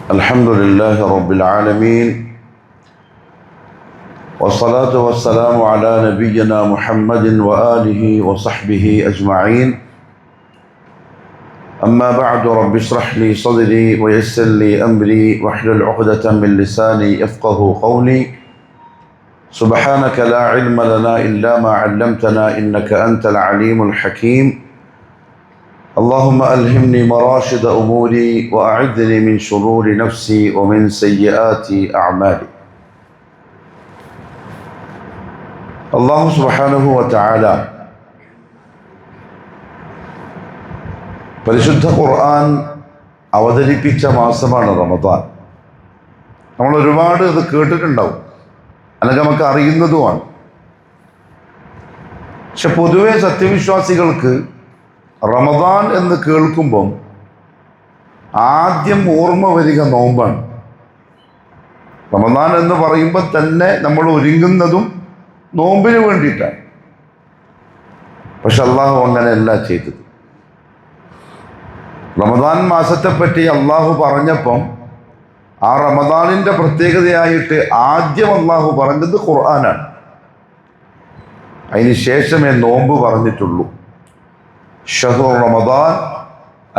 الحمد لله رب العالمين والصلاة والسلام على نبينا محمد وآله وصحبه أجمعين. أما بعد، رب اشرح لي صدري ويسر لي أمري واحلل عقدة من لساني يفقه قولي. سبحانك لا علم لنا إلا ما علمتنا إنك أنت العليم الحكيم. اللهم ألهمني مراشد أموري وأعذني من شرور نفسي ومن سيئات أعمالي. അല്ലാഹു സുബ്ഹാനഹു വ തആല പരിശുദ്ധ ഖുർആൻ അവതരിപ്പിച്ച മാസമാണ് റമദാൻ. നമ്മൾ ഒരുപാട് ഇത് കേട്ടിട്ടുണ്ടാവും, അല്ലെങ്കിൽ നമുക്ക് അറിയുന്നതുമാണ്. പക്ഷെ പൊതുവെ സത്യവിശ്വാസികൾക്ക് റമദാൻ എന്ന് കേൾക്കുമ്പം ആദ്യം ഓർമ്മ വരിക നോമ്പാണ്. റമദാൻ എന്ന് പറയുമ്പോൾ തന്നെ നമ്മൾ ഒരുങ്ങുന്നതും നോമ്പിന് വേണ്ടിയിട്ടാണ്. പക്ഷെ അള്ളാഹു അങ്ങനെയല്ല ചെയ്തത്. റമദാൻ മാസത്തെപ്പറ്റി അള്ളാഹു പറഞ്ഞപ്പം ആ റമദാനിൻ്റെ പ്രത്യേകതയായിട്ട് ആദ്യം അള്ളാഹു പറഞ്ഞത് ഖുർആനാണ്. അതിന് ശേഷമേ നോമ്പ് പറഞ്ഞിട്ടുള്ളൂ. ഷഹ്റു റമദാൻ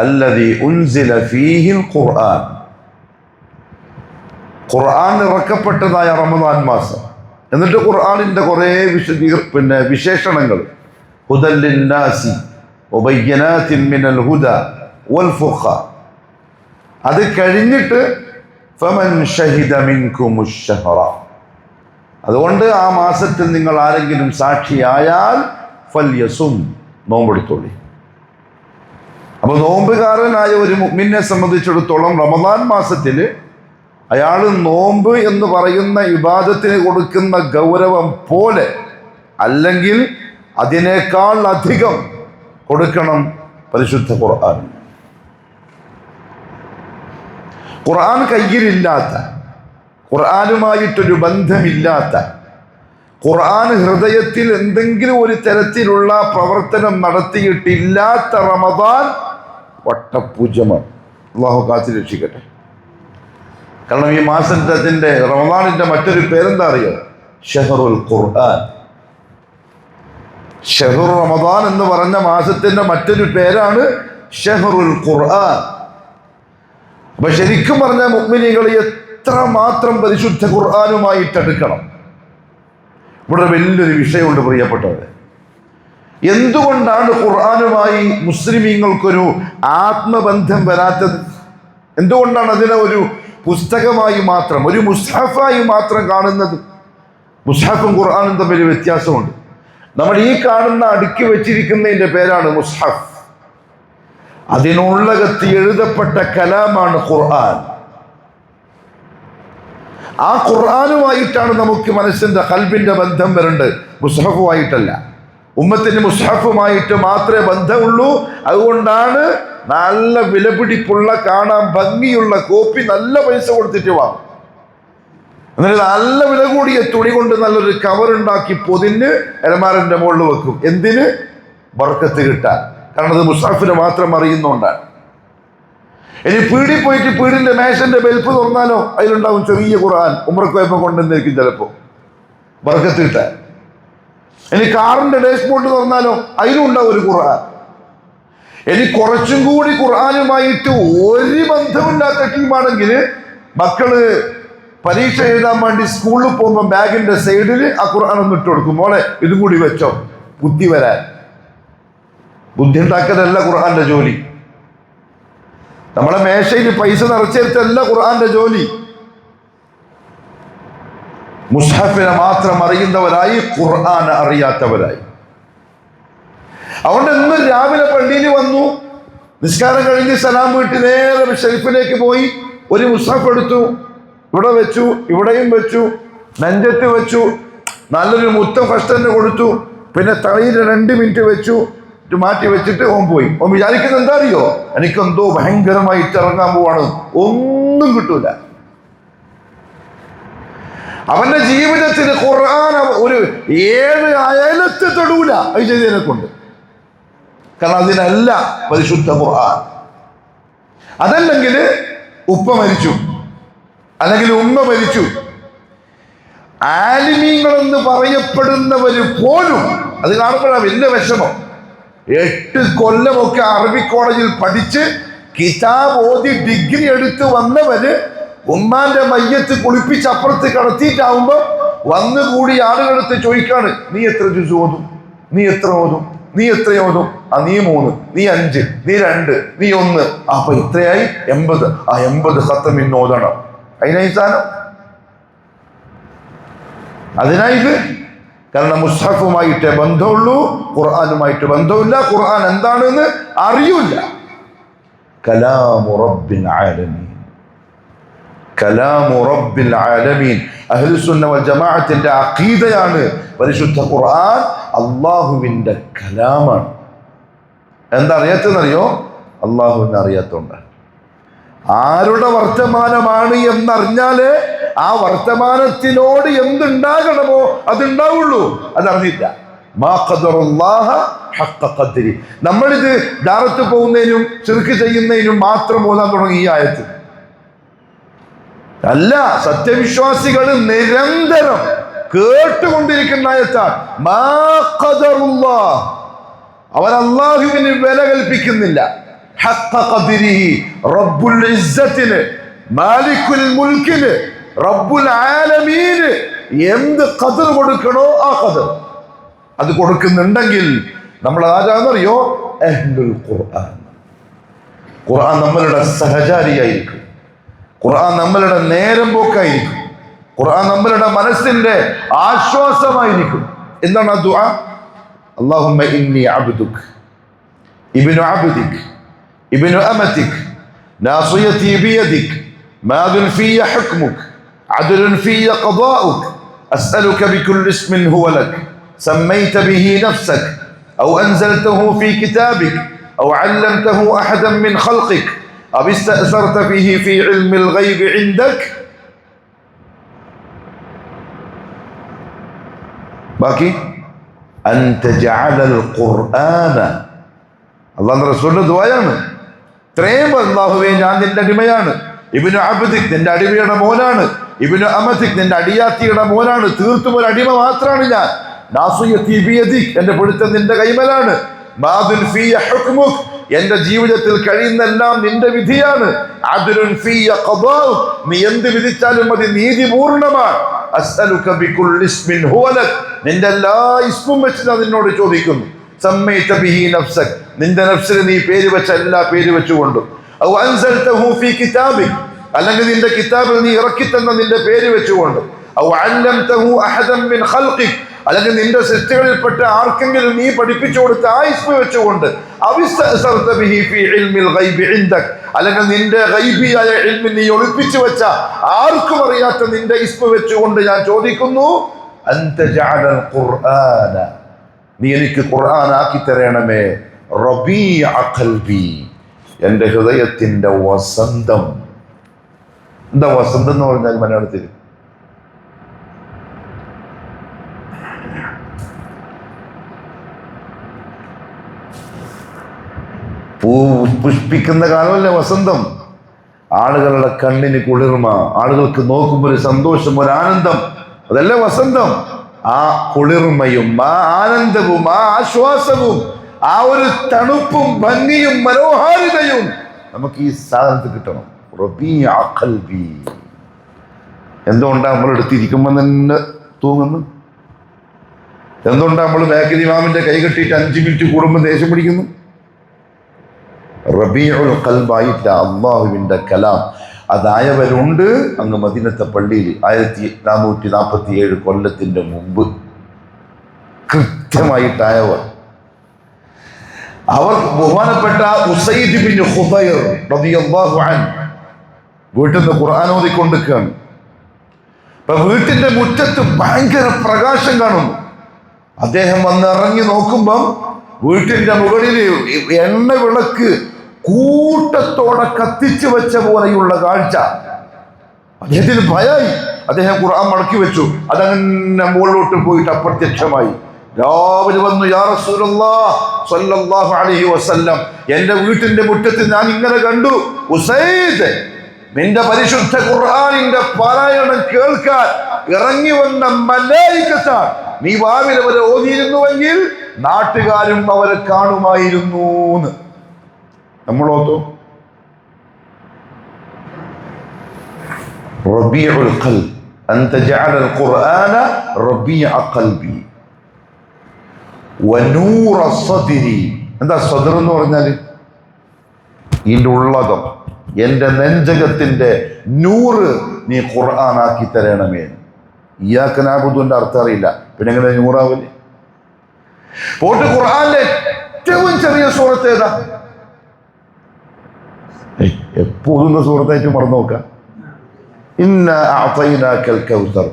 അല്ലദീ ഉൻസില ഫീഹിൽ ഖുർആൻ. ഖുർആൻ ഇറക്കപ്പെട്ടതായ റമദാൻ മാസം. എന്നിട്ട് ഖുർആനിൻ്റെ കുറേ വിശേഷണങ്ങൾ, ഹുദൽ ലിന്നാസി വബയ്യിനാത്തിൻ മിനൽ ഹുദാ വൽ ഫുർഖാൻ. അത് കഴിഞ്ഞിട്ട് ഫമൻ ഷഹിദ മിൻകുമുശ് ശഹ്റ. അതുകൊണ്ട് ആ മാസത്തിൽ നിങ്ങൾ ആരെങ്കിലും സാക്ഷിയായാൽ ഫൽയസും, നോമ്പെടുത്തോളി. അപ്പോൾ നോമ്പുകാരനായ ഒരു മുഅ്മിനെ സംബന്ധിച്ചിടത്തോളം റമദാൻ മാസത്തിൽ അയാൾ നോമ്പ് എന്ന് പറയുന്ന ഇബാദത്തിന് കൊടുക്കുന്ന ഗൗരവം പോലെ, അല്ലെങ്കിൽ അതിനേക്കാൾ അധികം കൊടുക്കണം പരിശുദ്ധ ഖുർആൻ. ഖുർആൻ കയ്യിലില്ലാത്ത, ഖുർആനുമായിട്ടൊരു ബന്ധമില്ലാത്ത, ഖുർആൻ ഹൃദയത്തിൽ എന്തെങ്കിലും ഒരു തരത്തിലുള്ള പ്രവർത്തനം നടത്തിയിട്ടില്ലാത്ത റമദാൻ വട്ടപൂജ്യമാണ്. അല്ലാഹു കാത്ത് രക്ഷിക്കട്ടെ. കാരണം ഈ മാസത്തിൻ്റെ റമദാനിൻ്റെ മറ്റൊരു പേരെന്താ അറിയോ? ഷഹറുൽ ഖുർആൻ. ഷഹ്റു റമദാൻ എന്ന് പറഞ്ഞ മാസത്തിൻ്റെ മറ്റൊരു പേരാണ് ഷഹറുൽ ഖുർആൻ. അപ്പൊ ശരിക്കും പറഞ്ഞ മുഅ്മിനീങ്ങൾ എത്ര മാത്രം പരിശുദ്ധ ഖുർആനുമായിട്ടെടുക്കണം. ഇവിടെ വലിയൊരു വിഷയമുണ്ട് പ്രിയപ്പെട്ടവരെ. എന്തുകൊണ്ടാണ് ഖുർആനുമായി മുസ്ലിമീങ്ങൾക്കൊരു ആത്മബന്ധം വരാത്തത്? എന്തുകൊണ്ടാണ് അതിനെ ഒരു പുസ്തകമായി മാത്രം, ഒരു മുസ്ഹഫായി മാത്രം കാണുന്നത്? മുസ്ഹഫും ഖുർആനും തമ്മിൽ വ്യത്യാസമുണ്ട്. നമ്മൾ ഈ കാണുന്ന അടുക്കി വെച്ചിരിക്കുന്നതിൻ്റെ പേരാണ് മുസ്ഹഫ്. അതിനുള്ളകത്ത് എഴുതപ്പെട്ട കലാമാണ് ഖുർആൻ. ആ ഖുർആനുമായിട്ടാണ് നമുക്ക് മനസ്സിൻ്റെ ഖൽബിൻ്റെ ബന്ധം വരേണ്ടത്, മുസ്ഹഫുമായിട്ടല്ല. ഉമ്മത്തിന് മുസ്ഹഫുമായിട്ട് മാത്രമേ ബന്ധമുള്ളൂ. അതുകൊണ്ടാണ് നല്ല വിലപിടിപ്പുള്ള, കാണാൻ ഭംഗിയുള്ള കോപ്പി നല്ല പൈസ കൊടുത്തിട്ട് വാങ്ങും. എന്നിട്ട് നല്ല വില കൂടിയ തുണി കൊണ്ട് നല്ലൊരു കവറുണ്ടാക്കി പൊതിന് അലമാരൻ്റെ മുകളിൽ വെക്കും. എന്തിന്? ബർക്കത്ത് കിട്ടാൻ. കാരണം അത് മുസ്ഹഫിന് മാത്രം അറിയുന്നോണ്ടാണ്. ഇനി പീടി പോയിട്ട് പീടിൻ്റെ മേശൻ്റെ ബെൽപ്പ് തുറന്നാലോ അതിലുണ്ടാവും ചെറിയ ഖുർആൻ. ഉംറക്ക് പോയപ്പോൾ കൊണ്ടുവന്നിരിക്കും ചിലപ്പോൾ, ബർക്കത്ത് കിട്ടാൻ. ഇനി കാറിൻ്റെ ഡാഷ്ബോർഡ് തുറന്നാലോ അതിലും ഉണ്ടാവും ഒരു ഖുർആൻ. ഇനി കുറച്ചും കൂടി ഖുർആനുമായിട്ട് ഒരു ബന്ധമില്ലാത്ത ടീമാണെങ്കിൽ മക്കള് പരീക്ഷ എഴുതാൻ വേണ്ടി സ്കൂളിൽ പോകുമ്പോൾ ബാഗിൻ്റെ സൈഡിൽ ആ ഖുർആൻ ഒന്ന് ഇട്ട് കൊടുക്കും. മോളെ ഇതും കൂടി വെച്ചോ, ബുദ്ധി വരാൻ. ബുദ്ധി ഉണ്ടാക്കലല്ല ഖുർആന്റെ ജോലി. നമ്മളെ മേശയിൽ പൈസ നിറച്ചെടുത്തല്ല ഖുർആന്റെ ജോലി. മുസ്ഹഫിനെ മാത്രം അറിയുന്നവരായി, ഖുർആൻ അറിയാത്തവരായി. അതുകൊണ്ട് ഇന്ന് രാവിലെ പള്ളിയിൽ വന്നു, നിസ്കാരം കഴിഞ്ഞ് സലാം വീട്ടി നേരെ ഷെൽഫിലേക്ക് പോയി ഒരു മുസ്ഹഫ് എടുത്തു. ഇവിടെ വെച്ചു, ഇവിടെയും വെച്ചു, നെഞ്ചത്ത് വെച്ചു, നല്ലൊരു മുത്തം ഫസ്റ്റ് തന്നെ കൊടുത്തു. പിന്നെ തലയിൽ 2 മിനിറ്റ് വെച്ചു, മാറ്റി വെച്ചിട്ട് ഓൻ പോയി. ഓൻ വിചാരിക്കുന്നത് എന്താ അറിയോ? എനിക്കെന്തോ ഭയങ്കരമായിട്ട് ഇറങ്ങാൻ പോവാണ്. ഒന്നും കിട്ടൂല. അവന്റെ ജീവിതത്തിൽ ഖുർആൻ ഒരു 7 അയലത്ത് തൊടൂല അത് ചെയ്തതിനെ കൊണ്ട്. കാരണം അതിനല്ല പരിശുദ്ധ ഖുർആൻ. അതല്ലെങ്കിൽ ഉപ്പ മരിച്ചു, അല്ലെങ്കിൽ ഉമ്മ മരിച്ചു. ആലിമീങ്ങളെന്ന് പറയപ്പെടുന്നവര് പോലും അത് കാണുമ്പോഴാണ് വലിയ വിഷമം. 8 കൊല്ലമൊക്കെ അറബി കോളേജിൽ പഠിച്ച് കിതാബ് ഓതി ഡിഗ്രി എടുത്ത് വന്നവര് ഉമ്മാന്റെ മയ്യത്ത് കുളിപ്പിച്ച് അപ്പുറത്ത് കടത്തിയിട്ടാവുമ്പോ വന്നുകൂടി ആളുകളെടുത്ത് ചോദിക്കാണ്, നീ എത്ര ജുസ് ഓതും, നീ എത്ര ഓതും, നീ എത്ര ഓതും? നീ 3, നീ 5, നീ 2, നീ 1. അപ്പൊ ഇത്രയായി 80. 80 ഖത്തം ഇന്ന് ഓതണം. അതിനായി സാധനം, അതിനായത്. കാരണം മുസ്ഹഫുമായിട്ടേ ബന്ധമുള്ളൂ, ഖുർആനുമായിട്ട് ബന്ധമില്ല. ഖുർആൻ എന്താണെന്ന് അറിയില്ല. കലാമു റബ്ബിൽ ആലമീൻ, കലാമു റബ്ബിൽ ആലമീൻ. അഹ്ലുസുന്ന വൽ ജമാഅത്തിന്റെ അഖീദയാണ് പരിശുദ്ധ ഖുർആൻ അള്ളാഹുവിന്റെ കലാമാണ്. എന്താ അറിയാത്തെന്നറിയോ? അള്ളാഹുവിനെ അറിയാത്തോണ്ട്. ആരുടെ വർത്തമാനമാണ് എന്നറിഞ്ഞാല് ആ വർത്തമാനത്തിനോട് എന്തുണ്ടാകണമോ അതുണ്ടാവുള്ളൂ. അതറിഞ്ഞില്ല. നമ്മളിത് ദാറത്ത് പോകുന്നതിനും ചിർക്ക് ചെയ്യുന്നതിനും മാത്രം ഓതാൻ തുടങ്ങി ഈ ആയത്ത്. അല്ല, സത്യവിശ്വാസികൾ നിരന്തരം കേട്ടുകൊണ്ടിരിക്കുന്ന ആയത്താണ്. അവർ അല്ലാഹുവിന് വില കൽപ്പിക്കുന്നില്ല. റബ്ബുൽ ഇസ്സത്തിന്, മാലിക്കുൽ മുൽക്കിന്, റബ്ബുൽ ആലമീന് എന്ത് ഖദർ കൊടുക്കണോ ആ ഖദർ അത് കൊടുക്കുന്നുണ്ടെങ്കിൽ നമ്മൾ ആരാന്നറിയോ? അഹ്ലുൽ ഖുർആൻ. ഖുർആൻ നമ്മളുടെ സഹചാരിയായിരിക്കും. ഖുർആൻ നമ്മളുടെ നേരം പോക്കായിരിക്കും. ഖുർആൻ നമ്മളുടെ മനസ്സിന്റെ ആശ്വാസമായിരിക്കും. എന്താണ് ആ ദുആ? അല്ലാഹുമ്മ ഇന്നി അബ്ദുക ഇബ്നു അബ്ദിക ഇബ്നു അമതിക നാസിയതി ബിയദിക മാദിൻ ഫിയ ഹുക്മുക അദ്ലുൻ ഫിയ ഖദാഉക അസ്അലുക ബികുല്ലി ഇസ്മിൻ ഹുവ ലക സമ്മൈത ബിഹി നഫ്സക ഔ അൻസൽതഹു ഫീ കിതാബിക ഔ അല്ലംതഹു അഹദൻ മിൻ ഖൽഖിക ഔ ഇസ്തഅസർത ബിഹി ഫീ ഇൽമിൽ ഗൈബി ഇൻദക. ബാക്കി അൻത ജഅലൽ ഖുർആന, അല്ലാഹുവിന്റെ റസൂലിന്റെ ദുആയാണ്. ഇത്രയും അല്ലാഹുവേ ഞാൻ നിന്റെ അടിമയാണ്. ഇബ്നു അബ്ദിക് നിന്റെ അടിമയുടെ മോനാണ്. ഇബ്നു അമതിക് നിന്റെ അടിയാത്തിയുടെ മോനാണ്. തീർത്തും ഒരു അടിമ മാത്രമാണ് ഞാൻ. നാസിയതി ബിയദിക് എന്റെ പിടുത്തം നിന്റെ കൈമലാണ്. മാദിൻ ഫിയ ഹുക്മുക് എന്റെ ജീവിതത്തിൽ കഴിയുന്നെല്ലാം നിന്റെ വിധിയാണ്. അദ്ലുൻ ഫിയ ഖദാഉക് നീ എന്ത് വിധിച്ചാലും അത് നീതിപൂർണ്ണമാണ്. അസ്അലുക ബികുല്ലി ഇസ്മിൻ ഹുവ ലക നിന്റെ എല്ലാ ഇസ്മും വെച്ച് ഞാൻ നിന്നോട് ചോദിക്കുന്നു. സമ്മൈത ബിഹി നഫ്സക നിന്റെ നഫ്സിന് നീ പേര് വെച്ച എല്ലാ പേര് വെച്ചുകൊണ്ടും. ഔ അൻസൽതഹു ഫീ കിതാബിക് അല്ലെങ്കിൽ നിന്റെ കിതാബിൽ നീ ഇറക്കി തന്ന നിന്റെ പേര് വെച്ചുകൊണ്ട്. ഔ അല്ലംതഹു അഹദൻ മിൻ ഖൽഖിക് അല്ലെങ്കിൽ നിന്റെ സൃഷ്ടികളിൽപ്പെട്ട ആർക്കെങ്കിലും നീ പഠിപ്പിച്ചു കൊടുത്ത ആ ഇസ്മ വെച്ചുകൊണ്ട്. ഔ ഇസ്തഅസർത ബിഹി ഫീ ഇൽമിൽ ഗൈബി ഇൻദക അല്ലെങ്കിൽ നിന്റെ ഗൈബിയായ ഇൽമിൽ നീ ഒളിപ്പിച്ചു വെച്ച ആർക്കും അറിയാത്ത നിന്റെ ഇസ്മ വെച്ചുകൊണ്ട് ഞാൻ ചോദിക്കുന്നു. അൻത ജഅലൽ ഖുർആന നീ എനിക്ക് ഖുർആൻ ആക്കി തരണമേ. റബീഅ ഖൽബി എൻ്റെ ഹൃദയത്തിന്റെ വസന്തം. എന്താ വസന്തം എന്ന് പറഞ്ഞാൽ മലയാളത്തിൽ? പൂ പുഷ്പിക്കുന്ന കാലമല്ലേ വസന്തം. ആളുകളുടെ കണ്ണിന് കുളിർമ, ആളുകൾക്ക് നോക്കുമ്പോൾ ഒരു സന്തോഷം, ഒരു ആനന്ദം, അതല്ലേ വസന്തം. ആ കുളിർമയും ആ ആനന്ദവും ആ ആശ്വാസവും ആ ഒരു തണുപ്പും ഭംഗിയും മനോഹാരിതയും നമുക്ക് ഈ സാധനത്തിൽ കിട്ടണം. റബീഅ ഖൽബി. എന്തുകൊണ്ടാ നമ്മൾ എടുത്തിരിക്കുമ്പോൾ തന്നെ തൂങ്ങുന്നു? എന്തുകൊണ്ടാ നമ്മൾ ബേക്കരി ഇമാമിന്റെ കൈ കെട്ടിയിട്ട് 5 മിനിറ്റ് കൂടുമ്പോൾ ദേഷ്യം പിടിക്കുന്നു? റബീഉൽ ഖൽബായിട്ട അള്ളാഹുവിന്റെ കലാം അതായവരുണ്ട് അങ്ങ് മദീനത്തെ പള്ളിയിൽ 1447 കൊല്ലത്തിന്റെ മുമ്പ് കൃത്യമായിട്ടായവർ. അവർ ബഹുമാനപ്പെട്ട ഉസൈദ് ബിൻ ഖുദൈർ റളിയല്ലാഹു അൻഹു വീട്ടിൽ നിന്ന് ഖുർആൻ ഓതിക്കൊണ്ടിരിക്കുകയാണ്. അപ്പൊ വീട്ടിന്റെ മുറ്റത്ത് ഭയങ്കര പ്രകാശം കാണുന്നു. അദ്ദേഹം വന്ന് ഇറങ്ങി നോക്കുമ്പം വീട്ടിന്റെ മുകളിൽ എണ്ണ വിളക്ക് കൂട്ടത്തോടെ കത്തിച്ചു വെച്ച പോലെയുള്ള കാഴ്ച. അദ്ദേഹത്തിന് ഭയമായി. അദ്ദേഹം ഖുർആൻ മടക്കി വെച്ചു. അതങ്ങനെ മുകളിലോട്ട് പോയിട്ട് അപ്രത്യക്ഷമായി. രാവിലെ വന്നു, യാ റസൂലുള്ളാഹ് സ്വല്ലല്ലാഹു അലൈഹി വസല്ലം, എന്റെ വീട്ടിന്റെ മുറ്റത്ത് ഞാൻ ഇങ്ങനെ കണ്ടു, ഉസൈദ് നിന്റെ പരിശുദ്ധ ഖുർആനിന്റെ പാരായണം കേൾക്കാൻ ഇറങ്ങി വന്ന മലായികത്താണ്. നീ വാവിൽ അവരെ ഓതിയിരുന്നുവെങ്കിൽ നാട്ടുകാരും അവരെ കാണുമായിരുന്നു. നമ്മളോത്തോ റബീഉൽ ഖൽബ് അൻത ജഅലൽ ഖുർആന റബീഅ ഖൽബി വനൂറ സദ്രി. എന്താ സദ്ർ എന്ന് പറഞ്ഞാൽ? ഇതിൻ്റെ ഉള്ളകം, എൻ്റെ നെഞ്ചകത്തിന്റെ നൂറ് നീ ഖുർആനാക്കി തരണമേ. ഇയ്യാക നഅ്ബുദുവിന്റെ അർത്ഥം അറിയില്ല, പിന്നെ എങ്ങനെ നൂറാവില്ലേ? പോട്ട് ഖുർആനിലെ ഏറ്റവും ചെറിയ സൂറത്ത് ഏതാ? എപ്പോഴും സൂറത്തായിട്ട് മറന്നു നോക്കാം. ഇന്നാ അഅ്തൈനാകൽ കൗസർ.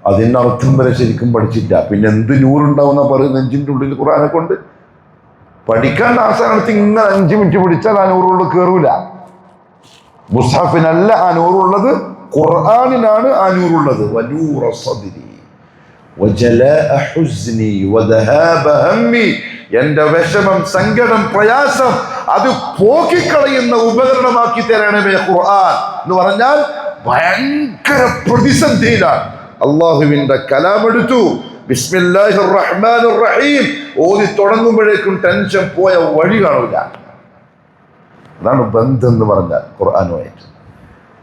അതിൻ്റെ അർത്ഥം വരെ ശരിക്കും പഠിച്ചില്ല, പിന്നെ എന്ത് നൂറുണ്ടാവുന്ന പറയും നെഞ്ചിൻ്റെ ഉള്ളിൽ ഖുർആനെ കൊണ്ട്. പഠിക്കാൻ ആസാനത്ത് ഇങ്ങനെ 5 മിനിറ്റ് പിടിച്ചാൽ ആ നൂറുകൊണ്ട് കയറൂല. മുസ്ഹഫിനല്ല ആ നൂറുള്ളത്, ഖുർആനിനാണ് ആ നൂറുള്ളത്. വനൂറ സദ്രി വജലാഅ ഹുസ്നി വദഹാബ ഹമ്മി. എന്റെ വിഷമം, സങ്കടം, പ്രയാസം അത് പോക്കിക്കളയുന്ന ഉപകരണമാക്കി തരണമേ ഖുർആൻ എന്ന് പറഞ്ഞാൽ ഭയങ്കര പ്രതിസന്ധിയിലാണ്. അള്ളാഹുവിന്റെ കലാമെടുത്തു, ബിസ്മില്ലാഹിർ റഹ്മാനിർ റഹീം ഓതി തുടങ്ങുമ്പോഴേക്കും ടെൻഷൻ പോയ വഴി കാണില്ല. അതാണ് ബന്ധം എന്ന് പറഞ്ഞാൽ ഖുർആനുമായിട്ട്.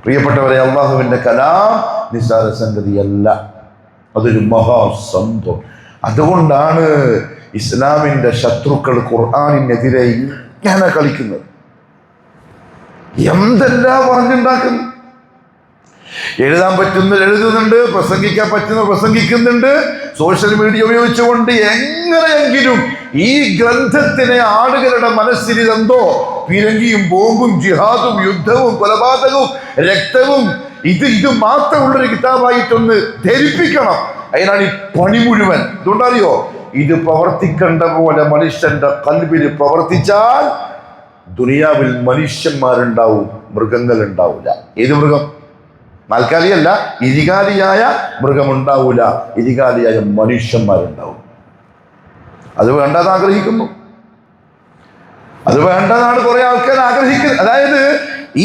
പ്രിയപ്പെട്ടവരെ, അള്ളാഹുവിന്റെ കലാം നിസ്സാര സംഗതിയല്ല, അതൊരു മഹാസംഭവം. അതുകൊണ്ടാണ് ഇസ്ലാമിന്റെ ശത്രുക്കൾ ഖുർആനിനെതിരെ ഇങ്ങനെ കളിക്കുന്നത്. എന്തെല്ലാം പറഞ്ഞുണ്ടാക്കുന്നു. എഴുതാൻ പറ്റുന്നത് എഴുതുന്നുണ്ട്, പ്രസംഗിക്കാൻ പറ്റുന്നത് പ്രസംഗിക്കുന്നുണ്ട്. സോഷ്യൽ മീഡിയ ഉപയോഗിച്ചുകൊണ്ട് എങ്ങനെയെങ്കിലും ഈ ഗ്രന്ഥത്തിനെ ആളുകളുടെ മനസ്സിൽ ഇതെന്തോ പിരങ്കിയും ബോംബും ജിഹാദും യുദ്ധവും കൊലപാതകവും രക്തവും ഇത് മാത്രമുള്ളൊരു കിതാബായിട്ടൊന്ന് ധരിപ്പിക്കണം. അതിനാണ് ഈ പണി മുഴുവൻ. ഇതുകൊണ്ടറിയോ, ഇത് പ്രവർത്തിക്കേണ്ട പോലെ മനുഷ്യന്റെ കൽബിൽ പ്രവർത്തിച്ചാൽ ദുനിയാവിൽ മനുഷ്യന്മാരുണ്ടാവും, മൃഗങ്ങൾ ഉണ്ടാവില്ല. ഏത് മൃഗം? നാൽക്കാലിയല്ല, ഇരികാലിയായ മൃഗമുണ്ടാവൂല, ഇരികാലിയായ മനുഷ്യന്മാരുണ്ടാവും. അത് വേണ്ടെന്ന് ആഗ്രഹിക്കുന്നു, അത് വേണ്ടെന്നാണ് കുറെ ആൾക്കാർ ആഗ്രഹിക്കുന്നത്. അതായത്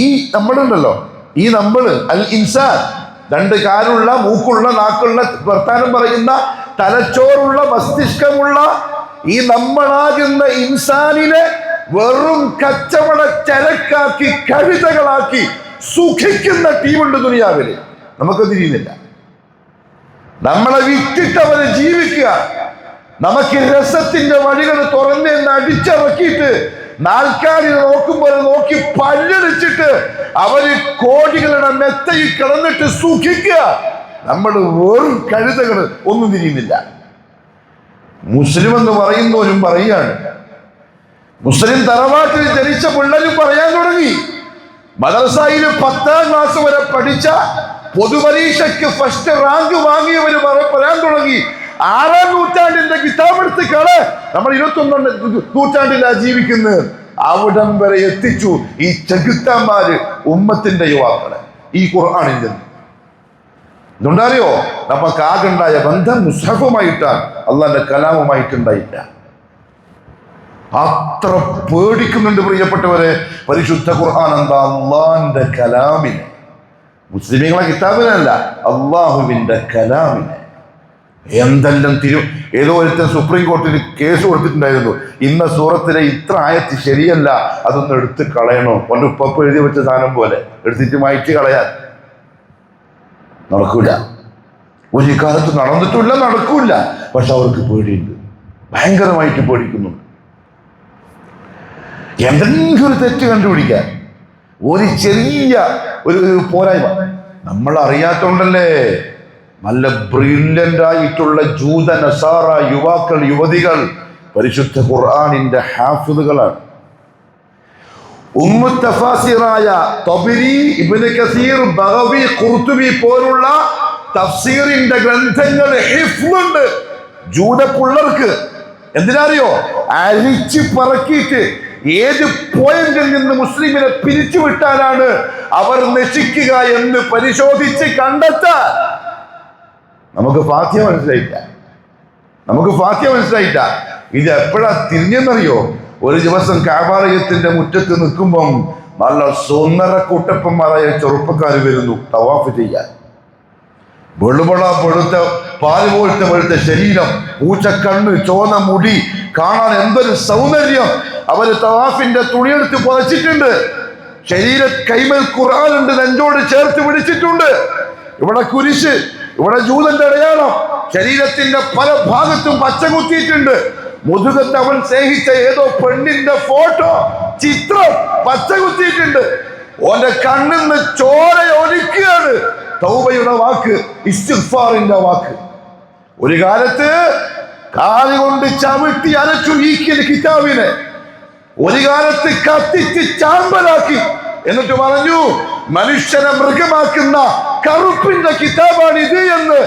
ഈ നമ്മളുണ്ടല്ലോ, ഈ നമ്മള് അൽ ഇൻസാൻ, 2 കാലുള്ള, മൂക്കുള്ള, നാക്കുള്ള, വർത്താനം പറയുന്ന, തലച്ചോറുള്ള, മസ്തിഷ്കമുള്ള ഈ നമ്മളാകുന്ന ഇൻസാനിനെ വെറും കച്ചവട ചരക്കാക്കി, കഴുതകളാക്കി സുഖിക്കുന്ന ടീമുണ്ട് ദുനിയാവില്. നമുക്ക് തിരിയുന്നില്ല. നമ്മളെ വിറ്റിട്ട് അവരെ ജീവിക്കുക. നമുക്ക് രസത്തിന്റെ വഴികൾ തുറന്ന് അടിച്ചിറക്കിയിട്ട് നാൽക്കാലിൽ നോക്കുമ്പോൾ നോക്കി പല്ലടിച്ചിട്ട് അവര് കോടികളുടെ മെത്തയിൽ കിടന്നിട്ട് സുഖിക്കുക. നമ്മൾ വെറും കഴുതകൾ, ഒന്നും തിരിയുന്നില്ല. മുസ്ലിം എന്ന് പറയുന്നവരും പറയാണ്, മുസ്ലിം തറവാട്ടിൽ ജനിച്ച പിള്ളേരും പറയാൻ തുടങ്ങി. മദ്രസയിൽ 10ാം ക്ലാസ് വരെ പഠിച്ച, പൊതുപരീക്ഷയ്ക്ക് ഫസ്റ്റ് റാങ്ക് വാങ്ങിയവര് പറയാൻ തുടങ്ങി, 6ാം നൂറ്റാണ്ടിന്റെ കിതാബെടുത്ത് കള്, നമ്മൾ 21ാം നൂറ്റാണ്ടിലാ ജീവിക്കുന്നത്. അവിടം വരെ എത്തിച്ചു ഈ ചെകുത്താന്മാര് ഉമ്മത്തിന്റെ യുവാക്കളെ ഈ ഖുർആനിൽ നിന്ന്. ഇതുകൊണ്ടറിയോ, നമുക്ക് ആകെണ്ടായ ബന്ധം മുസ്ഹഫുമായിട്ടാണ്, അള്ളാന്റെ കലാമുമായിട്ടുണ്ടായില്ല. അത്ര പേടിക്കുന്നുണ്ട് പ്രിയപ്പെട്ടവരെ പരിശുദ്ധ ഖുർആൻ. എന്താ? അള്ളാന്റെ കലാമിനെ, മുസ്ലിമീങ്ങളെ കിതാബിനല്ല, അള്ളാഹുവിന്റെ കലാമിനെ. എന്തെല്ലാം ഏതോ ഒരുത്തൻ സുപ്രീം കോടതിയിൽ കേസ് കൊടുത്തിട്ടുണ്ടായിരുന്നു, ഇന്ന സൂറത്തിലെ ഇത്ര ആയത്ത് ശരിയല്ല, അതൊന്ന് എടുത്ത് കളയണോ. കൊണ്ട് ഉപ്പ എഴുതി വെച്ച സാധനം പോലെ എടുത്തിട്ട് മാറ്റി കളയാൻ നടക്കൂല. ഒരു കാലത്ത് നടന്നിട്ടില്ല, നടക്കൂല. പക്ഷെ അവർക്ക് പേടിയുണ്ട്, ഭയങ്കരമായിട്ട് പേടിക്കുന്നുണ്ട്. എന്തെങ്കിലും ഒരു തെറ്റ് കണ്ടുപിടിക്കാൻ, ഒരു ചെറിയ ഒരു പോരായ്മ നമ്മൾ അറിയാത്തോണ്ടല്ലേ. നല്ല ബ്രില്യൻ്റ് ആയിട്ടുള്ള ജൂത നസാറ യുവാക്കൾ, യുവതികൾ പരിശുദ്ധ ഖുർആനിന്റെ ഹാഫിദുകളാണ്. ഉമ്മു തഫാസിറായ തബരി, ഇബ്നു കസീർ, ബഗവി, ഖുർതുബി പോലുള്ള തഫ്സീറിന്റെ ഗ്രന്ഥങ്ങൾ ഹിഫ്ളുണ്ട് ജൂത പിള്ളേർക്ക്. എന്തിനറിയോ? അരിച്ച് പറക്കിയിട്ട് ഏത് പോയിന്റിൽ നിന്ന് മുസ്ലിമിനെ പിരിച്ചുവിട്ടാലാണ് അവർ നശിക്കുക എന്ന് പരിശോധിച്ച് കണ്ടെത്താൻ നമുക്ക് ഫാത്തിഹ മനസ്സിലായില്ല. ഇത് എപ്പോഴാ തിരിഞ്ഞെന്നറിയോ? ഒരു ദിവസം കഅബാലയത്തിന്റെ മുറ്റത്ത് നിൽക്കുമ്പം നല്ല സുന്ദര കുട്ടപ്പന്മാരായ ചെറുപ്പക്കാർ വരുന്നു തവാഫ് ചെയ്യാൻ. വെളുവള പൊഴുത്ത പാല് പോലത്തെ വെളുത്ത ശരീരം, പൂച്ചക്കണ്ണ്, ചോന്ന മുടി, കാണാൻ എന്തൊരു സൗന്ദര്യം. അവര് തവാഫിന്റെ തുണിയെടുത്ത് പുതച്ചിട്ടുണ്ട്. ശരീര കൈമൽ ഖുർആനുണ്ട്, നെഞ്ചോട് ചേർത്ത് പിടിച്ചിട്ടുണ്ട്. ഇവിടെ കുരിശ്, ഇവിടെ ജൂതന്റെ അടയാളം, ശരീരത്തിന്റെ പല ഭാഗത്തും പച്ച കുത്തിയിട്ടുണ്ട്. മുതുകത്ത് അവൻ സ്നേഹിച്ച ഏതോ പെണ്ണിന്റെ ഫോട്ടോ ചിത്രം പച്ച കുത്തിയിട്ടുണ്ട്. ഓന്റെ കണ്ണിന്ന് ചോര ഒലിക്കുകയാണ്. തൗബയുടെ വാക്ക്, ഇസ്തിഗ്ഫാറിന്റെ വാക്ക്. ഒരു കാലത്ത് കാല് കൊണ്ട് ചവിട്ടി അരച്ചു ഈക്കിയ കിതാബിനെ ഒരു കാലത്ത് കത്തിച്ച് ചാമ്പലാക്കി. എന്നിട്ട് പറഞ്ഞു മനുഷ്യനെ മൃഗമാക്കുന്ന കറുപ്പിന്റെ കിതാബാണ് ഇത് എന്ന്.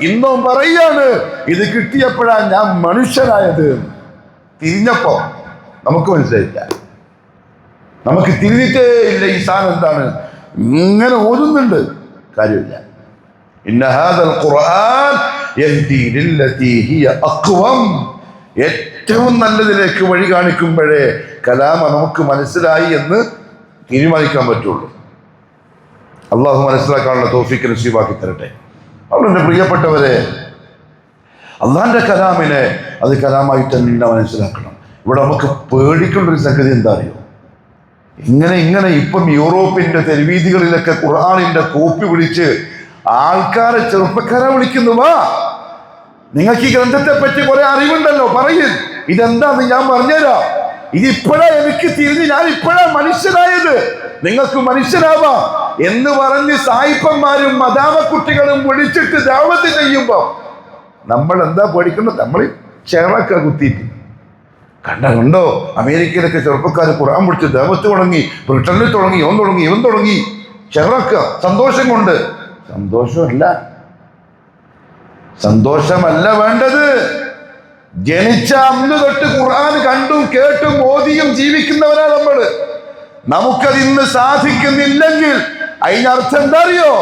ഇന്നും പറയാണ് ഇത് കിട്ടിയപ്പോഴാണ് ഞാൻ മനുഷ്യനായത്. തിരിഞ്ഞപ്പോ നമുക്ക് മനസ്സിലായില്ല, നമുക്ക് തിരിഞ്ഞിട്ടേ ഇല്ല ഈ സാധനം എന്താണ്. ഇങ്ങനെ ഓതുന്നുണ്ട്, കാര്യമില്ല. ഇന്ന ഹാദൽ ഖുർആൻ യഹ്ദി ലില്ലതി ഹിയ അഖ്വം. ഏറ്റവും നല്ലതിലേക്ക് വഴി കാണിക്കുമ്പോഴേ കലാമ നമുക്ക് മനസ്സിലായി എന്ന് തീരുമാനിക്കാൻ പറ്റുള്ളൂ. അള്ളാഹു മനസ്സിലാക്കാനുള്ള തൗഫീഖ് നസീബാക്കി തരട്ടെ. അവരുടെ പ്രിയപ്പെട്ടവരെ, അള്ളാന്റെ കലാമിനെ അത് കലാമായി തന്നെ മനസ്സിലാക്കണം. ഇവിടെ നമുക്ക് പേടിക്കേണ്ട ഒരു സംഗതി എന്താ അറിയോ? ഇങ്ങനെ ഇപ്പം യൂറോപ്പിന്റെ തെരുവീതികളിലൊക്കെ ഖുർആനിന്റെ കോപ്പി വിളിച്ച് ആൾക്കാരെ ചെറുപ്പക്കാരെ വിളിക്കുന്നു. വാ, നിങ്ങൾക്ക് ഈ ഗ്രന്ഥത്തെ പറ്റി കുറെ അറിവുണ്ടല്ലോ, പറയും ഇതെന്താന്ന് ഞാൻ പറഞ്ഞുതരാം. ഇതിപ്പോഴാ എനിക്ക് തിരിഞ്ഞ് ഞാൻ ഇപ്പോഴാ മനുഷ്യനായത്, നിങ്ങൾക്ക് മനുഷ്യനാവാ എന്ന് പറഞ്ഞ് സായിപ്പന്മാരും മദാമക്കുട്ടികളും വിളിച്ചിട്ട് ദഅവത്ത് ചെയ്യുമ്പോ നമ്മൾ എന്താ പേടിക്കുന്നത്? നമ്മൾ ചേറക്ക കുത്തിയിട്ട് കണ്ടോ? അമേരിക്കയിലൊക്കെ ചെറുപ്പക്കാർ ഖുർആൻ പിടിച്ച് ദഅവത്ത് തുടങ്ങി, ബ്രിട്ടനിൽ തുടങ്ങി, ഇവൻ തുടങ്ങി ചേറക്ക. സന്തോഷം കൊണ്ട്. സന്തോഷമല്ല വേണ്ടത്. ജനിച്ച അന്ന് തൊട്ട് ഖുർആൻ കണ്ടും കേട്ടും ഓതിയും ജീവിക്കുന്നവരാ നമ്മള്. നമുക്കത് ഇന്ന് സാധിക്കുന്നില്ലെങ്കിൽ അതിനർത്ഥം എന്താ അറിയോ?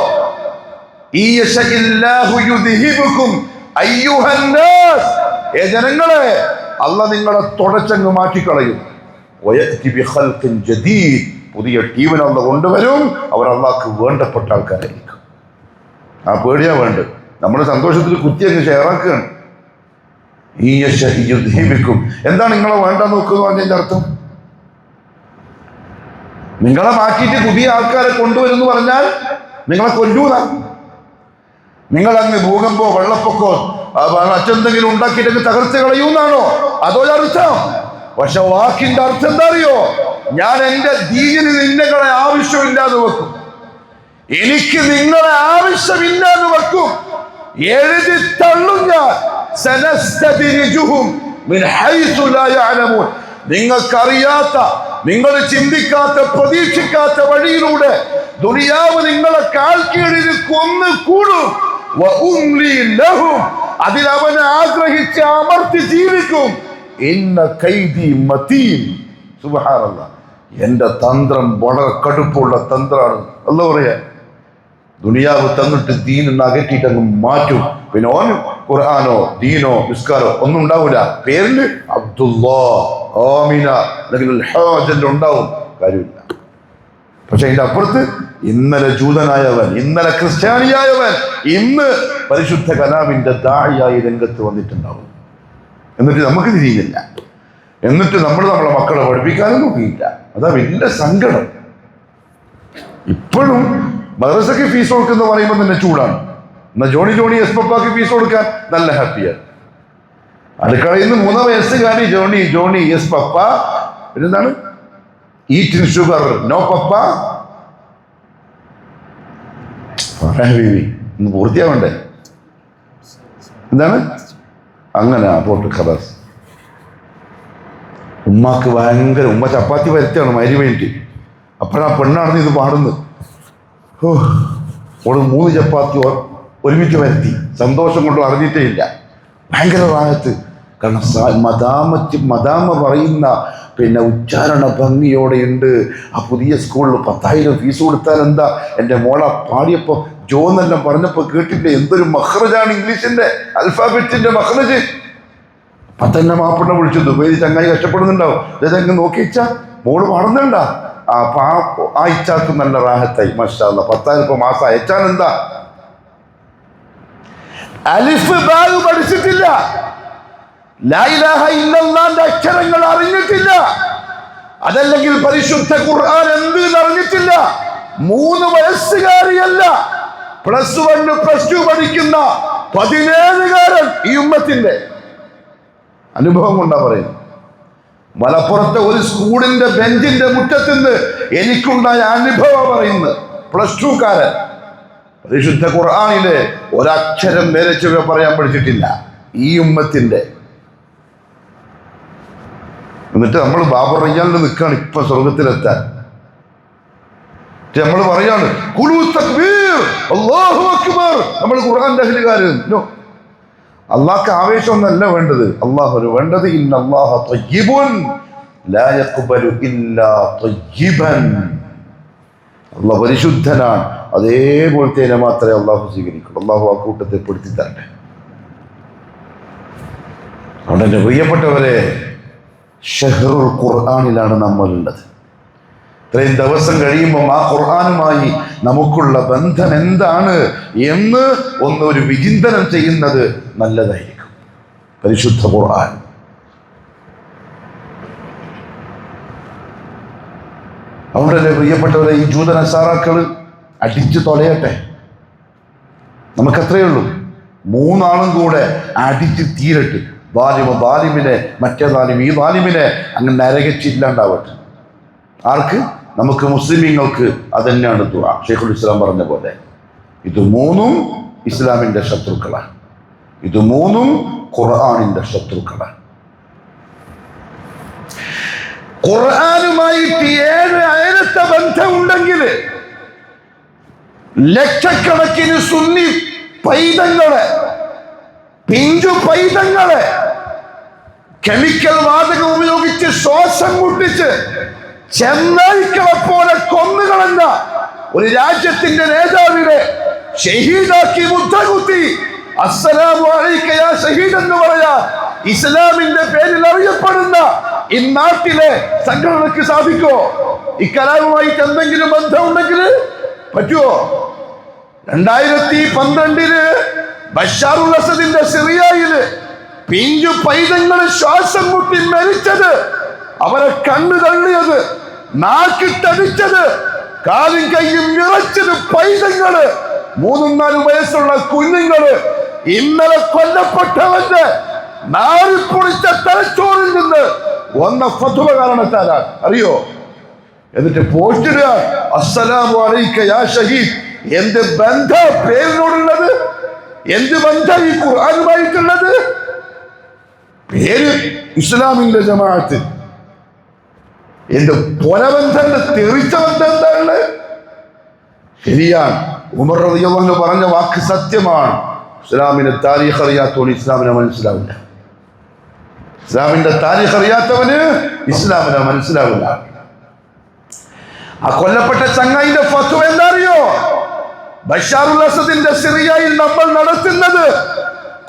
ജനങ്ങളെ, അള്ളാഹ് നിങ്ങളെ തുടച്ചങ്ങ് മാറ്റിക്കളയും. പുതിയ ടീമിനെ അള്ളാഹ് കൊണ്ടുവരും. അവർ അള്ളാഹ്ക്ക് വേണ്ടപ്പെട്ട ആൾക്കാരായിരിക്കും. ആ പേടിയാ വേണ്ടത്. നമ്മുടെ സന്തോഷത്തിൽ കുത്തിയങ്ങ് ഷെയറാക്കുകയാണ്. എന്താണ് നിങ്ങളെ വേണ്ട നോക്കുന്നു പറഞ്ഞതിന്റെ അർത്ഥം? നിങ്ങളെ മാറ്റിയിട്ട് പുതിയ ആൾക്കാരെ കൊണ്ടുവരുന്നു പറഞ്ഞാൽ നിങ്ങളെ കൊല്ലൂല. നിങ്ങളങ്ങ് ഭൂകമ്പോ വെള്ളപ്പൊക്കോ മറ്റെന്തെങ്കിലും ഉണ്ടാക്കിയിട്ടൊക്കെ തകർത്ത് കളയൂന്നാണോ? അതോ അർത്ഥം? പക്ഷെ വാക്കിന്റെ അർത്ഥം എന്താ അറിയോ? ഞാൻ എന്റെ ദീനിന് നിങ്ങളെ ആവശ്യമില്ലാതെ വെക്കും, എനിക്ക് നിങ്ങളെ ആവശ്യമില്ലാതെ വെക്കും, എഴുതി തള്ളും ഞാൻ. നിങ്ങൾക്കറിയാത്ത, നിങ്ങൾ ചിന്തിക്കാത്ത, പ്രതീക്ഷിക്കാത്ത വഴിയിലൂടെ ദുനിയാവ് നിങ്ങളെ കാൽ കീഴിൽ കൊന്നു കൂടും. അതിലവനെ ആഗ്രഹിച്ച് അമർത്തി ജീവിക്കും. ഇന്ന കൈദി മതീൻ. സുബ്ഹാനല്ലാഹ്, എന്റെ തന്ത്രം വളരെ കടുപ്പുള്ള തന്ത്രമാണ്. അല്ലാഹു പറയാ, ദുനിയാവ് തന്നിട്ട് ദീനിന്ന് അകറ്റിയിട്ട് അങ്ങ് മാറ്റും. പിന്നെ ഓൻ ഖുർആനോ ദീനോ നിസ്കാരോ ഒന്നും ഉണ്ടാവില്ല. പേരില് അബ്ദുല്ലാ, ആമിന അല്ലെങ്കിൽ ഉണ്ടാവും, കാര്യമില്ല. പക്ഷെ അതിന്റെ അപ്പുറത്ത് ഇന്നലെ ജൂതനായവൻ, ഇന്നലെ ക്രിസ്ത്യാനിയായവൻ ഇന്ന് പരിശുദ്ധ കലാമിന്റെ ദാഇയായി രംഗത്ത് വന്നിട്ടുണ്ടാവും. എന്നിട്ട് നമുക്ക് തിരിയില്ല. എന്നിട്ട് നമ്മളെ മക്കളെ പഠിപ്പിക്കാനും നോക്കിയില്ല. അതാ വലിയ സങ്കടം. ഇപ്പോഴും മദ്രസയ്ക്ക് ഫീസ് കൊടുക്കുന്ന പറയുമ്പോൾ തന്നെ ചൂടാണ്. എന്നാ ജോണി എസ് പപ്പാക്ക് ഫീസ് കൊടുക്കാൻ നല്ല ഹാപ്പിയാണ്. അടുക്കളയിൽ നിന്ന് 3 വയസ്സുകാരി ജോണി എസ് പപ്പ, പിന്നെന്താണ് ഈറ്റ് ഷുഗർ നോ പപ്പ, ഒന്ന് പൂർത്തിയാവണ്ടേ? എന്താണ് അങ്ങനെ പോട്ട് ഖബാസ്. ഉമ്മാക്ക് ഭയങ്കര, ഉമ്മ ചപ്പാത്തി വരുത്തിയാണ് മരി വേണ്ടി. അപ്പോഴാ പെണ്ണാണെന്ന് ഇത് പാടുന്നത്. ഓള് 3 ചപ്പാത്തി ഒരുമിച്ച് വരുത്തി. സന്തോഷം കൊണ്ട് അറിഞ്ഞിട്ടേ ഇല്ല. ഭയങ്കര റാഹത്ത്. കാരണം മദാമ പറയുന്ന പിന്നെ ഉച്ചാരണ ഭംഗിയോടെയുണ്ട്. ആ പുതിയ സ്കൂളിൽ 10,000 ഫീസ് കൊടുത്താൽ എന്താ? എൻ്റെ മോളെ പാടിയപ്പോൾ ജോന്നെല്ലാം പറഞ്ഞപ്പോൾ കേട്ടില്ലേ എന്തൊരു മഹ്റജാണ് ഇംഗ്ലീഷിന്റെ അൽഫാബറ്റിന്റെ മഹ്റജ്. അപ്പം തന്നെ മാപ്പിണ്ണ വിളിച്ചു. ദുബൈയിൽ ചങ്ങായി കഷ്ടപ്പെടുന്നുണ്ടാവും. ഇതങ്ങ് നോക്കിച്ചാ മോള് പാടുന്നുണ്ടാ? അയച്ചാൽക്കും നല്ല റാഹത്തായി. മാഷാ അല്ലാഹ്. 10,000 രൂപ മാസം അയച്ചാൽ എന്താ? അലിഫ് ബാഗ് പഠിച്ചിട്ടില്ല, ലാ ഇലാഹ ഇല്ലല്ലാഹുവിന്റെ അക്ഷരങ്ങൾ അറിഞ്ഞിട്ടില്ല, അതല്ലെങ്കിൽ പരിശുദ്ധ ഖുർആൻ എന്ത് അറിഞ്ഞിട്ടില്ല. 3 വയസ്സുകാരിയല്ല, +1 +2 പഠിക്കുന്ന 17കാരൻ ഈ ഉമ്മത്തിന്റെ അനുഭവം കൊണ്ടാ പറയുന്നത്. മലപ്പുറത്തെ ഒരു സ്കൂളിന്റെ ബെഞ്ചിന്റെ മുറ്റത്ത് നിന്ന് എനിക്കുണ്ടായ അനുഭവം പറയുന്നത്. +2കാരൻ പരിശുദ്ധ ഖുർആനിലെ ഒരക്ഷരം നേരെ ചൊവ്വെ പറയാൻ പഠിച്ചിട്ടില്ല ഈ ഉമ്മത്തിന്റെ. എന്നിട്ട് നമ്മൾ ബാബർ റയ്യാനിൽ നിൽക്കുകയാണ് ഇപ്പൊ സ്വർഗത്തിലെത്താൻ. നമ്മൾ പറയാണ് ഖുലൂ തക്ബീർ അല്ലാഹു അക്ബർ, നമ്മൾ ഖുർആന്റെ അഹ്ലുകാര്. അള്ളാഹ്ക്ക് ആവേശമൊന്നല്ല വേണ്ടത്, അള്ളാഹു വേണ്ടത് ഇന്നല്ലാഹ ത്വയ്യിബുൻ ലാ യഖ്ബലു ഇല്ലാ ത്വയ്യിബൻ. അള്ളാഹു പരിശുദ്ധനാണ്, അതേപോലത്തെ മാത്രമേ അള്ളാഹു സ്വീകരിക്കുള്ളൂ. അള്ളാഹു ആ കൂട്ടത്തെ പെടുത്തി തരട്ടെ. അതുകൊണ്ട് എൻ്റെ പ്രിയപ്പെട്ടവരെ, ഷഹ്റുൽ ഖുർആനിലാണ് നമ്മളുള്ളത്. ഇത്രയും ദിവസം കഴിയുമ്പോൾ ആ ഖുർആനുമായി നമുക്കുള്ള ബന്ധം എന്താണ് എന്ന് ഒരു വിചിന്തനം ചെയ്യുന്നത് നല്ലതായിരിക്കും. പരിശുദ്ധ ഖുർആൻ അതുകൊണ്ടല്ലേ പ്രിയപ്പെട്ടവരെ, ഈ ജൂത നസാറാക്കള് അടിച്ചു തൊലയട്ടെ, നമുക്കത്രയേ ഉള്ളൂ. 3 ആളും കൂടെ അടിച്ച് തീരട്ട്. ബാലിമിനെ, മറ്റേ ഈ ബാലിമിനെ അങ്ങ് നരകച്ചില്ലാണ്ടാവട്ടെ. ആർക്ക്? നമുക്ക് മുസ്ലിമീങ്ങൾക്ക് അതന്നെയാണ് ദുആ. ഷെയ്ഖുൽ ഇസ്ലാം പറഞ്ഞ പോലെ ഇത് 3ഉം ഇസ്ലാമിന്റെ ശത്രുക്കളാണ്, ഇത് 3ഉം ഖുർആനിന്റെ ശത്രുക്കളാണ്. ഖുർആനുമായിട്ട് 7 അയലത്തെ ബന്ധമുണ്ടെങ്കിൽ ലക്ഷക്കണക്കിന് സുന്നി പൈതങ്ങളെ, പിഞ്ചു പൈതങ്ങളെ കെമിക്കൽ വാതകം ഉപയോഗിച്ച് ശ്വാസം മുട്ടിച്ച് ചെന്നായ്ക്കളെ പോലെ കൊന്നുകളഞ്ഞ ഒരു രാജ്യത്തിന്റെ നേതാവിനെ ഷഹീദാക്കി മുദ്രകുത്തി അസ്സലാമു അലൈക യാ ഷഹീദ് എന്ന് പറയാ ഇസ്ലാമിന്റെ പേരിൽ അറിയപ്പെടുന്ന ഈ നാട്ടിലെ സംഘടനക്ക് സാധിക്കോ? ഇക്കലാമുമായിട്ട് എന്തെങ്കിലും ബന്ധമുണ്ടെങ്കിൽ പറ്റുമോ? 2012 ബഷാറുൽ അസദിന്റെ സിറിയയില് പിഞ്ചു പൈതങ്ങൾ ശ്വാസം മുട്ടി മരിച്ചത്, അവരെ കണ്ണു തള്ളിയത്, നാക്കിട്ടടിച്ചത്, കാലും കൈയും നിറച്ചത് പൈതങ്ങള്, 3-4 വയസ്സുള്ള കുഞ്ഞുങ്ങള്. ഇന്നലെ കൊല്ലപ്പെട്ടവന്റെ നാറിപ്പൊളിച്ച തലച്ചോറിൽ നിന്ന് വന്ന ഫത്വ കാരണത്താലാണ്, അറിയോ? എന്നിട്ട് പോസ്റ്റിടുക അസ്സലാമു അലൈക യാ ഷഹീദ്. എന്ത് ബന്ധ പേരിനോടുള്ളത്? എന്ത് ബന്ധ ഈ ഖുർആനുമായിട്ടുള്ളത്? പേര് ഇസ്ലാമിന്റെ ജമാഅത്ത്, എന്ത് പൊലബന്ധന്റെ തെറിച്ച ബന്ധം എന്താണ്? ശരിയാണ്, ഉമർ റളിയല്ലാഹു അൻഹു പറഞ്ഞ വാക്ക് സത്യമാണ്. ഇസ്ലാമിന്റെ താരീഖ് അറിയാത്തവന് ഇസ്ലാമിനെ മനസ്സിലാവില്ല. ഇസ്ലാമിന്റെ താരീഖ് അറിയാത്തവന് ഇസ്ലാമിനെ മനസ്സിലാവില്ല. ആ കൊല്ലപ്പെട്ട ചങ്ങായിന്റെ ഫത്വ എന്താ അറിയോ? ബഷാറുൽ അസദിന്റെ സിറിയയിൽ നമ്മൾ നടത്തുന്നത്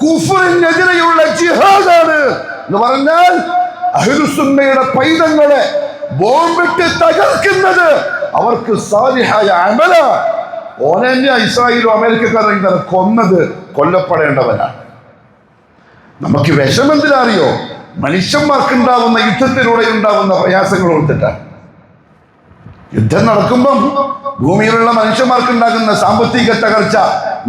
കുഫറിനെതിരെയുള്ള ജിഹാദാണ് എന്ന് പറഞ്ഞാൽ അഹ്ലുസുന്നയുടെ പൈതങ്ങളെ ബോംബിട്ട് തകർക്കുന്നത് അവർക്ക് സാലിഹായ അമല. ഓനെ ഇസ്രായേലും അമേരിക്കക്കാരും കൊന്നത് കൊല്ലപ്പെടേണ്ടവനാണ്. നമുക്ക് വിഷമെന്തിനറിയോ? മനുഷ്യന്മാർക്കുണ്ടാവുന്ന യുദ്ധത്തിലൂടെ ഉണ്ടാവുന്ന പ്രയാസങ്ങൾ കൊടുത്തിട്ടാണ്. യുദ്ധം നടക്കുമ്പം ഭൂമിയിലുള്ള മനുഷ്യന്മാർക്കുണ്ടാകുന്ന സാമ്പത്തിക തകർച്ച,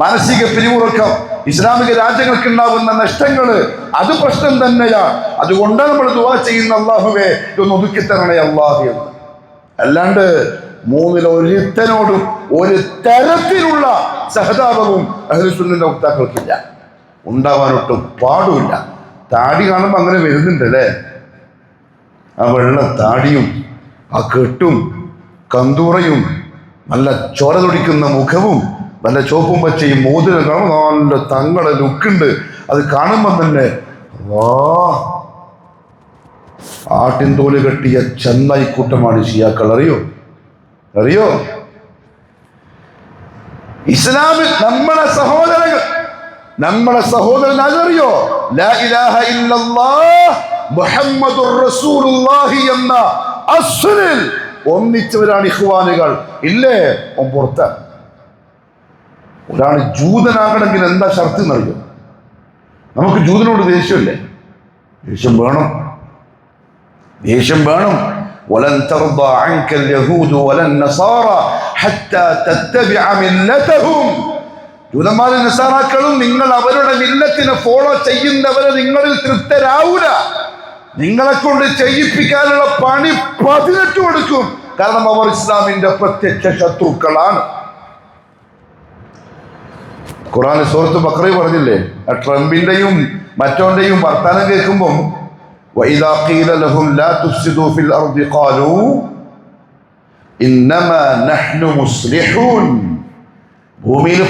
മാനസിക പിരിമുറുക്കം, ഇസ്ലാമിക രാജ്യങ്ങൾക്കുണ്ടാകുന്ന നഷ്ടങ്ങള്, അത് പ്രശ്നം തന്നെയാണ്. അതുകൊണ്ടാണ് നമ്മൾ ദുആ ചെയ്യുന്ന അല്ലാഹുവേ ഇതൊന്ന് ഒതുക്കി തരണേ അല്ലാഹു എന്ന്. അല്ലാണ്ട് 3-ൽ ഒരുത്തനോടും ഒരു തരത്തിലുള്ള സഹതാപവും അഹ്ലുസുന്നത്തിന്റെ വക്താക്കൾക്കില്ല, ഉണ്ടാവാനൊട്ടും പാടുമില്ല. താടി കാണുമ്പോൾ അങ്ങനെ വരുന്നുണ്ട് അല്ലേ? ആ വെള്ള താടിയും ആ കെട്ടും കന്തൂറയും നല്ല ചോര തുടിക്കുന്ന മുഖവും നല്ല ചോപ്പും പച്ചയും മോതിരം കാണുമ്പോൾ നല്ല തങ്ങളുടെ ലുക്കുണ്ട്. അത് കാണുമ്പോൾ തന്നെ ആട്ടിൻതോല് കെട്ടിയ ചെന്നായിക്കൂട്ടമാണ് ഷിയാക്കൾ. അറിയോ? ഇസ്ലാമിൽ നമ്മുടെ സഹോദരൻ അതറിയോ? ലാ ഇലാഹ ഇല്ലല്ലാഹ് മുഹമ്മദുർ റസൂലുള്ളാഹി എന്ന അസ്ലിൽ ഒന്നിച്ചവരാണ് ഇഖ്വാനുകൾ. ഇല്ലേ, ഓൻ പുറത്താണ്. ഒരാൾ ജൂതനാകണമെങ്കിൽ എന്താ ഷർത്ത് എന്നറിയോ? നമുക്ക് ജൂതനോട് ദേഷ്യമല്ലേ? ദേഷ്യം വേണം, ദേഷ്യം വേണം. വലൻ തർദ അൻകൽ യഹൂദു വലൻ നസാറ ഹത്താ തത്തബിഅ മില്ലതഹും. ജൂതന്മാരും നസാറാക്കളും നിങ്ങൾ അവരുടെ മില്ലത്തിനെ ഫോളോ ചെയ്യുന്നവരെ നിങ്ങളിൽ തൃപ്തരാവൂല. നിങ്ങളെ കൊണ്ട് ചെയ്യിപ്പിക്കാനുള്ള പണി 18 കൊടുക്കും. കാരണം അവർ ഇസ്ലാമിന്റെ പ്രത്യക്ഷ ശത്രുക്കളാണ്. ഖുർആൻ സൂറത്ത് ബഖറയിൽ പറഞ്ഞില്ലേ, ട്രംപിന്റെയും മറ്റോന്റെയും വർത്താനം കേൾക്കുമ്പം വഇദാ ഖീല ലഹും ലാ തുഫ്സിദൂ ഫിൽ അർദി ഖാലൂ ഇന്നമാ നഹ്നു മുസ്ലിഹൂൻ. ഭൂമിയിൽ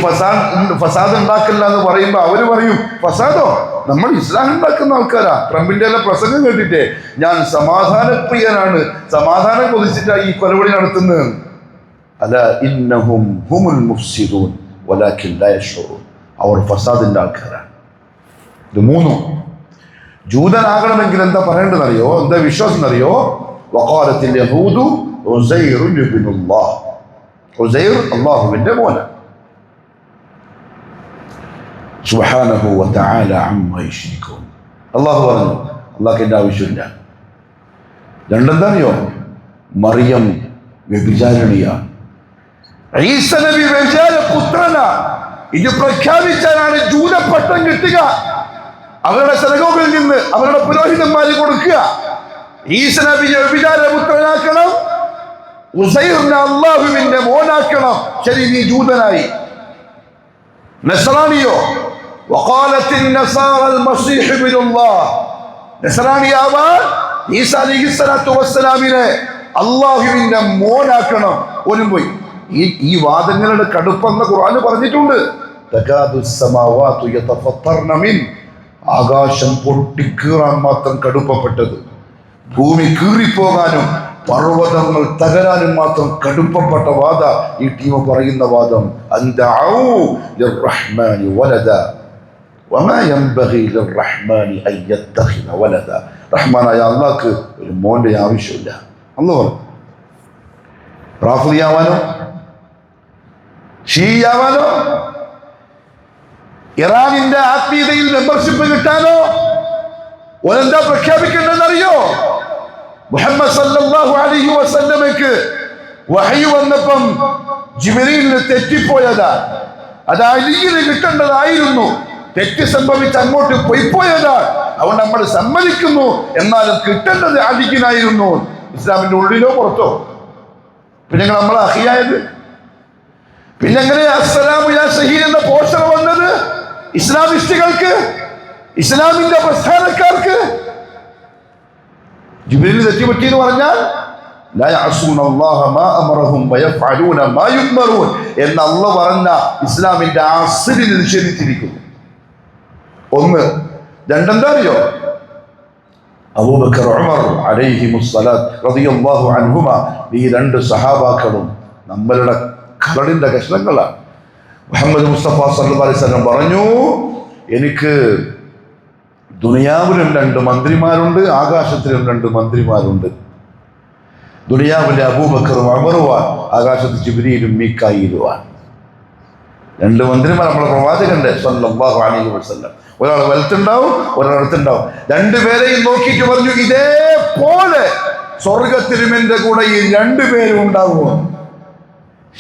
ഫസാദ് ഉണ്ടാക്കില്ല എന്ന് പറയുമ്പോൾ അവര് പറയും, ഫസാദോ? നമ്മൾ ഇസ്ലാം ഉണ്ടാക്കുന്ന ആൾക്കാരാ. ട്രംപിന്റെ എല്ലാം പ്രസംഗം കേട്ടിട്ടേ ഞാൻ സമാധാനപ്രിയനാണ്, സമാധാനം കൊതിച്ചിട്ടാണ് ഈ കൊലവിളി നടത്തുന്നത്. അല ഇന്നഹും ഹുമുൽ മുഫ്സിദൂൻ വലാകിൻ ലാ യശ്ഉറൂൻ. അവർ ഫസാദിന്റെ ആൾക്കാരാണ്. ഇത് മൂന്നും. ജൂതനാകണമെങ്കിൽ എന്താ പറയേണ്ടതെന്നറിയോ? എന്താ വിശ്വാസം എന്നറിയോ? വഖാലത്തിൽ യഹൂദു ഉസൈറുൻ ഇബ്നുല്ലാഹ്. ഉസൈർ അല്ലാഹുവിന്റെ മോനാണ്. സുബ്ഹാനഹു വ തആല അമ്മാ യുശ്രികൂൻ. അല്ലാഹു പറഞ്ഞു, അല്ലാഹുവിന്റെ ആവശ്യമില്ല. രണ്ടെന്താണെന്നറിയോ? മറിയം വ്യഭിചാരിണിയാണ്, ഈസ നബി വ്യഭിചാര പുത്രനാണ്. ഇത് പ്രഖ്യാപിച്ചാലാണ് ജൂതപട്ടം കിട്ടുക. അവരുടെ സിനഗോഗിൽ നിന്ന് അവരുടെ പുരോഹിതന്മാര് കൊടുക്കുക. ഈസ നബിയെ വ്യഭിചാര പുത്രനാക്കണം, ഉസൈറിനെ അല്ലാഹുവിന്റെ മോനാക്കണം. ശരി, നീ ജൂതനായി. നസ്രാനിയോ? വഖാലത്തിൻ നസാറൽ മസീഹ് ഇബ്നുല്ലാഹ്. നസ്രാനിയാവാൻ ഈസ അലൈഹിസ്സലാത്തു വസ്സലാമിനെ അല്ലാഹുവിന്റെ മോനാക്കണം. ഓനും പോയി. ഈ വാദങ്ങളുടെ കടുപ്പെന്ന് ഖുർആൻ പറഞ്ഞിട്ടുണ്ട്. തകാദുസ് സമാവാതു യതഫത്തർന മിൻ. ആകാശം പൊട്ടിക്കീറാൻ മാത്രം കടുപ്പപ്പെട്ടത്, ഭൂമി കീറിപ്പോകാനും പർവ്വതങ്ങൾ തകരാനും മാത്രം കടുപ്പപ്പെട്ട വാദ ഈ ടീം പറയുന്ന വാദം. അൻദഉ ലിർറഹ്മാനി വലദ വമാ യൻബഗി ലിർറഹ്മാനി അൻ യത്തഖിദ വലദ. റഹ്മാനായ അല്ലാഹ്ക്ക് ഒരു മോന്റെ ആവശ്യമില്ല. അല്ലാഹു റാഫിദിയാവാനോ ഷീയാവാനോ ഇറാനിന്റെ ആത്മീയതയിൽ മെമ്പർഷിപ്പ് കിട്ടാനോ ഓരെന്താ പ്രഖ്യാപിക്കേണ്ടതെന്നറിയോ? മുഹമ്മദ് സല്ലല്ലാഹു അലൈഹി വസല്ലമയ്ക്ക് വഹയി വന്നപ്പം ജിബ്രീലിന് തെറ്റിപ്പോയതാ. അത് അലിയിന് കിട്ടേണ്ടതായിരുന്നു. തെറ്റ് സംഭവിച്ച് അങ്ങോട്ട് പോയിപ്പോയതാ. അതുകൊണ്ട് നമ്മൾ സമ്മതിക്കുന്നു, എന്നാലും കിട്ടേണ്ടത് അലിയിനായിരുന്നു. ഇസ്ലാമിന്റെ ഉള്ളിലോ പുറത്തോ? പിന്നെ നമ്മൾ അഹിയായത്? പിന്നെ എങ്ങനെ അസ്സലാമു യാ ഷഹീദ് എന്ന പോസ്റ്റർ വന്നത്? ഇസ്ലാമിസ്റ്റുകൾക്ക്, ഇസ്ലാമിന്റെ പ്രസ്ഥാനക്കാർക്ക്. ജിബ്രീലിന് തെറ്റുപറ്റി എന്ന് പറഞ്ഞാൽ ലാ യഅസൂനല്ലാഹ മാ അമറഹും വയഫഅലൂന മാ യുഅ്മറൂൻ എന്ന് അല്ലാഹു പറഞ്ഞ ഇസ്ലാമിന്റെ അസ്ലിൽ നിഷേധിച്ചിരിക്കുന്നു. ഒന്ന്. രണ്ടെന്താ അറിയോ? അബൂബക്കർ ഉമർ അലൈഹിമുസ്സലാത്ത് റളിയല്ലാഹു അൻഹുമ, ഈ രണ്ട് സഹാബാക്കളും നമ്മളുടെ കരളിന്റെ കഷ്ണങ്ങളാണ്. മുഹമ്മദ് മുസ്തഫ സല്ലല്ലാഹു അലൈഹി വസല്ലം പറഞ്ഞു, എനിക്ക് ദുനിയാവിലും 2 മന്ത്രിമാരുണ്ട്, ആകാശത്തിലും 2 മന്ത്രിമാരുണ്ട്. ദുനിയാവിലെ അബൂബക്കറും ഉമറുവാൻ, ആകാശത്ത് ജിബ്രീലും മീകായിലുവാൻ. 2 മന്ത്രിമാർ നമ്മളെ പ്രവാചകന്റെ സല്ലല്ലാഹു അലൈഹി വസല്ലം. ഒരാൾ വലത്തുണ്ടാവും, ഒരാൾ അടുത്തുണ്ടാവും. 2 പേരെയും നോക്കിയിട്ട് പറഞ്ഞു, ഇതേപോലെ സ്വർഗത്തിലും എന്റെ കൂടെ ഈ 2 പേരും ഉണ്ടാവുമോ?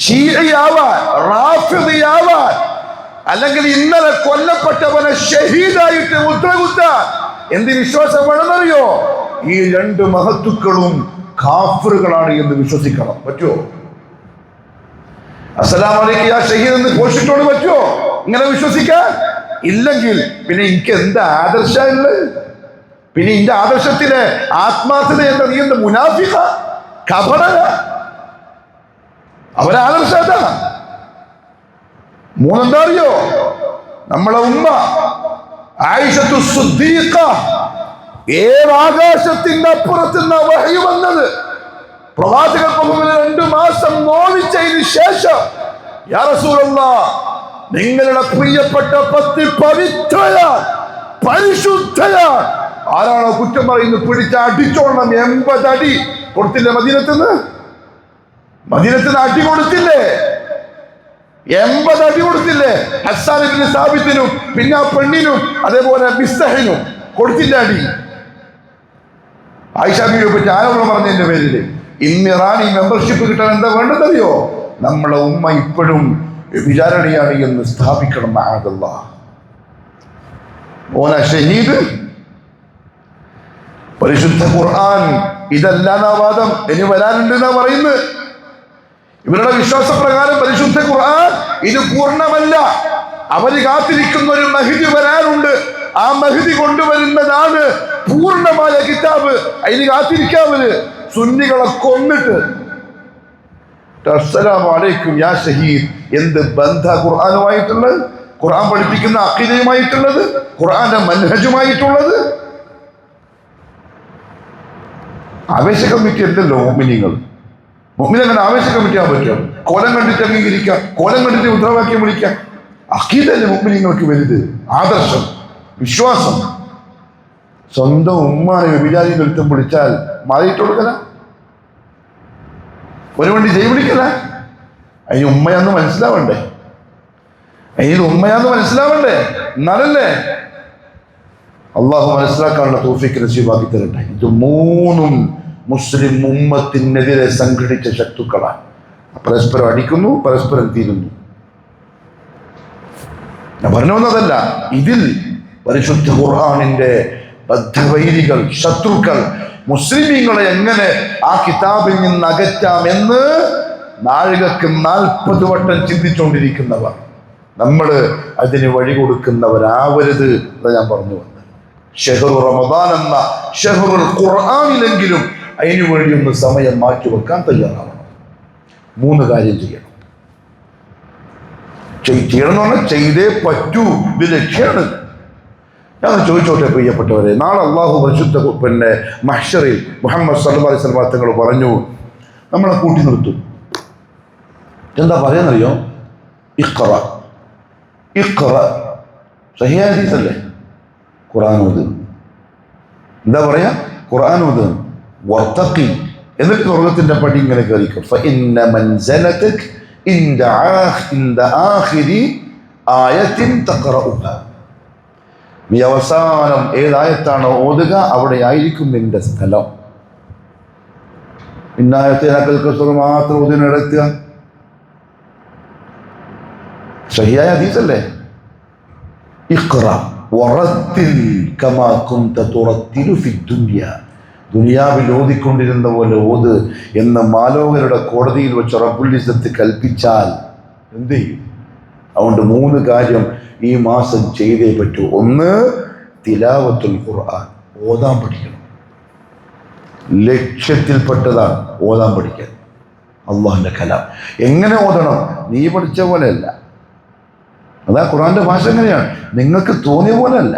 ഷീഇയാവാൻ, റാഫിദിയാവാൻ, അല്ലെങ്കിൽ ഇന്നലെ കൊല്ലപ്പെട്ടവനെ ഷഹീദായിട്ട് മുദ്രകുത്താൻ എന്ത് വിശ്വാസം വേണമെന്നറിയോ? ഈ 2 മഹത്തുക്കളും കാഫിറുകളാണ് എന്ന് വിശ്വസിക്കണം. പറ്റുമോ? അസ്സലാമു അലൈക്കും യാ ഷഹീദ് എന്ന് പോഷിട്ടോട് പറ്റുമോ ഇങ്ങനെ വിശ്വസിക്കാൻ? ഇല്ലെങ്കിൽ പിന്നെ എനിക്ക് എന്താ ആദർശമുള്ളത്? പിന്നെ എന്റെ ആദർശത്തിലെ ആത്മാർത്ഥത എന്താ? നീ എന്താ മുനാഫിഖ, കപട? അവരാദർശ എന്താ? 3 എന്താ അറിയോ? നമ്മളെ ഉമ്മ ആയിഷത്തു സിദ്ദീഖ, ആകാശത്തിന്റെ അപ്പുറത്തുനിന്ന് വഹി വന്നത്. പ്രവാചകർക്ക് 2 മാസം നോവിച്ചതിന് ശേഷം യാ റസൂലല്ലാഹ്, നിങ്ങളുടെ പ്രിയപ്പെട്ട പത്നി പവിത്രയാണ്, പരിശുദ്ധയാണ്. ആരാണോ കുറ്റം പറയുന്നത് പിടിച്ച് അടിച്ചോളണം. 80 അടി കൊടുത്തില്ല മദീനത്തുനിന്ന്? മദീനത്ത് അടി കൊടുത്തില്ലേ? 80 അടി കൊടുത്തില്ലേ? ഹസ്സാൻ ഇബ്നു സാബിത്തിനും പിന്നെ ആ പെണ്ണിനും അതേപോലെ മിസ്തഹിനും കൊടുത്തില്ല അടി. ആയിഷ ബീവിയെ പറ്റി ആരോടും പറഞ്ഞതിന്റെ പേരിൽ ഇന്ന് ഇറാനി മെമ്പർഷിപ്പ് കിട്ടാൻ എന്താ വേണ്ടതറിയോ? നമ്മളെ ഉമ്മ ഇപ്പോഴും വിചാരണയാണ് എന്ന് സ്ഥാപിക്കണം. മഅദല്ലാഹ്. ഓന ഷഹീദ്. പരിശുദ്ധ ഖുർആൻ ഇതല്ലാന്ന വാദം ഇനി വരാനുണ്ട് എന്നാ പറയുന്നത്. ഇവരുടെ വിശ്വാസപ്രകാരം പരിശുദ്ധ ഖുർആൻ ഇത് പൂർണ്ണമല്ല. അവര് കാത്തിരിക്കുന്ന ഒരു മഹ്ദി വരാനുണ്ട്. ആ മഹ്ദി കൊണ്ടുവരുന്നതാണ് പൂർണ്ണമായ കിതാബ്. അതിന് കാത്തിരിക്കാവര് സുന്നികളെ കൊന്നിട്ട് അസ്സലാമു അലൈക്കും യാ ഷഹീദ്. എന്ത് ബന്ധ ഖുർആനുമായിട്ടുള്ളത്? ഖുർആൻ പഠിപ്പിക്കുന്ന അഖീദയുമായിട്ടുള്ളത്? ഖുർആന്റെ മൻഹജുമായിട്ടുള്ളത്? ആവേശ കമ്മിറ്റി അല്ലല്ലോ മുഅ്മിനീങ്ങൾ. മുഅ്മിൻ അങ്ങനെ ആവേശ കമ്മിറ്റി ആവാൻ പറ്റും? കോലം കണ്ടിട്ട് അംഗീകരിക്കാം, കോലം കണ്ടിട്ട് മുദ്രാവാക്യം വിളിക്കാം. അഖീദല്ലേ മുഅ്മിനീങ്ങൾക്ക് വലുത്, ആദർശം, വിശ്വാസം. സ്വന്തം ഉമ്മാനെ വ്യഭിചാരി നൃത്തം വിളിച്ചാൽ മാറിയിട്ട് കൊടുക്കല, ഒരു വണ്ടി ജയ് വിളിക്കല. അതിന് ഉമ്മയാന്ന് മനസ്സിലാവണ്ടേ? എന്നാലല്ലേ അള്ളാഹു മനസ്സിലാക്കാനുള്ള തൗഫീഖ് നസീബാക്കി തരട്ടെ. ഇത് മൂന്നും മുസ്ലിം ഉമ്മത്തിനെതിരെ സംഘടിച്ച ശത്രുക്കളാണ്. പരസ്പരം അടിക്കുന്നു, പരസ്പരം തീരുന്നു. ഞാൻ പറഞ്ഞു വന്നതല്ല, ഇതിൽ പരിശുദ്ധ ഖുർആനിന്റെ ബദ്ധവൈരികൾ, ശത്രുക്കൾ മുസ്ലിമീങ്ങളെ എങ്ങനെ ആ കിതാബിൽ നിന്ന് അകറ്റാമെന്ന് നാഴികക്ക് 40 വട്ടം ചിന്തിച്ചുകൊണ്ടിരിക്കുന്നവർ. നമ്മൾ അതിന് വഴി കൊടുക്കുന്നവരാവരുത് എന്ന് ഞാൻ പറഞ്ഞു വന്നത്. ഷഹ്റു റമദാൻ എന്ന ഷഹ്റുൽ ഖുർആനിലെങ്കിലും അതിനു വേണ്ടി ഒന്ന് സമയം മാറ്റിവെക്കാൻ തയ്യാറാവണം. 3 കാര്യം ചെയ്യണം. ചെയ്യണം എന്ന് പറഞ്ഞാൽ ചെയ്തേ പറ്റൂ. ഇത് ലക്ഷ്യമാണ്. ഞാൻ ചോദിച്ചോട്ടെ പ്രിയപ്പെട്ടവരെ, നാളെ അള്ളാഹു പരിശുദ്ധ മഹ്ശറിൽ മുഹമ്മദ് സല്ലല്ലാഹു അലൈഹി വസല്ലം തങ്ങൾ പറഞ്ഞു, നമ്മളെ കൂട്ടി നിർത്തും. എന്താ പറയാന്നറിയോ? ഇഖ്റ സഹിഹ ഹദീസല്ലേ? ഖുർആൻ ഓത്. എന്താ പറയാ? ഖുർആൻ ഓത്. വർത്തഖി, എന്നിട്ട് സ്വർഗ്ഗത്തിന്റെ പടി ഇങ്ങനെ കയറിക്കും. ഫഇന്ന മൻസലതക ഇൻദ ആഖിരി ആയത്തിൻ തഖറഉഹ. നീ അവസാനം ഏതായത്താണോ ഓതുക അവിടെ ആയിരിക്കും നിന്റെ സ്ഥലം. ഇന്നായത്തിനകൽ മാത്രം ഓതിനെടുക്കുക. സഹിയായ ഹദീസല്ലേ? ഇഖ്റ വറത്തിൽ കമാ കുൻത തുറത്തിലു ഫി ദുനിയ. ദുനിയാവിൽ ഓതിക്കൊണ്ടിരുന്ന പോലെ ഓത് എന്ന് മാലോകരുടെ കോടതിയിൽ വെച്ച് റബ്ബുൽ ഇസ്സത്ത് കൽപ്പിച്ചാൽ എന്ത് ചെയ്യും? അതുകൊണ്ട് 3 കാര്യം ഈ മാസം ചെയ്തേ പറ്റൂ. 1, തിലാവത്തുൽ ഖുർആൻ, ഓതാൻ പഠിക്കണം. ലക്ഷ്യത്തിൽപ്പെട്ടതാണ് ഓതാൻ പഠിക്കാൻ. അള്ളാഹിന്റെ കലാം എങ്ങനെ ഓതണം? നീ പഠിച്ച പോലെയല്ല. അതാ ഖുർആന്റെ ഭാഷ എങ്ങനെയാണ്? നിങ്ങൾക്ക് തോന്നിയ പോലെയല്ല,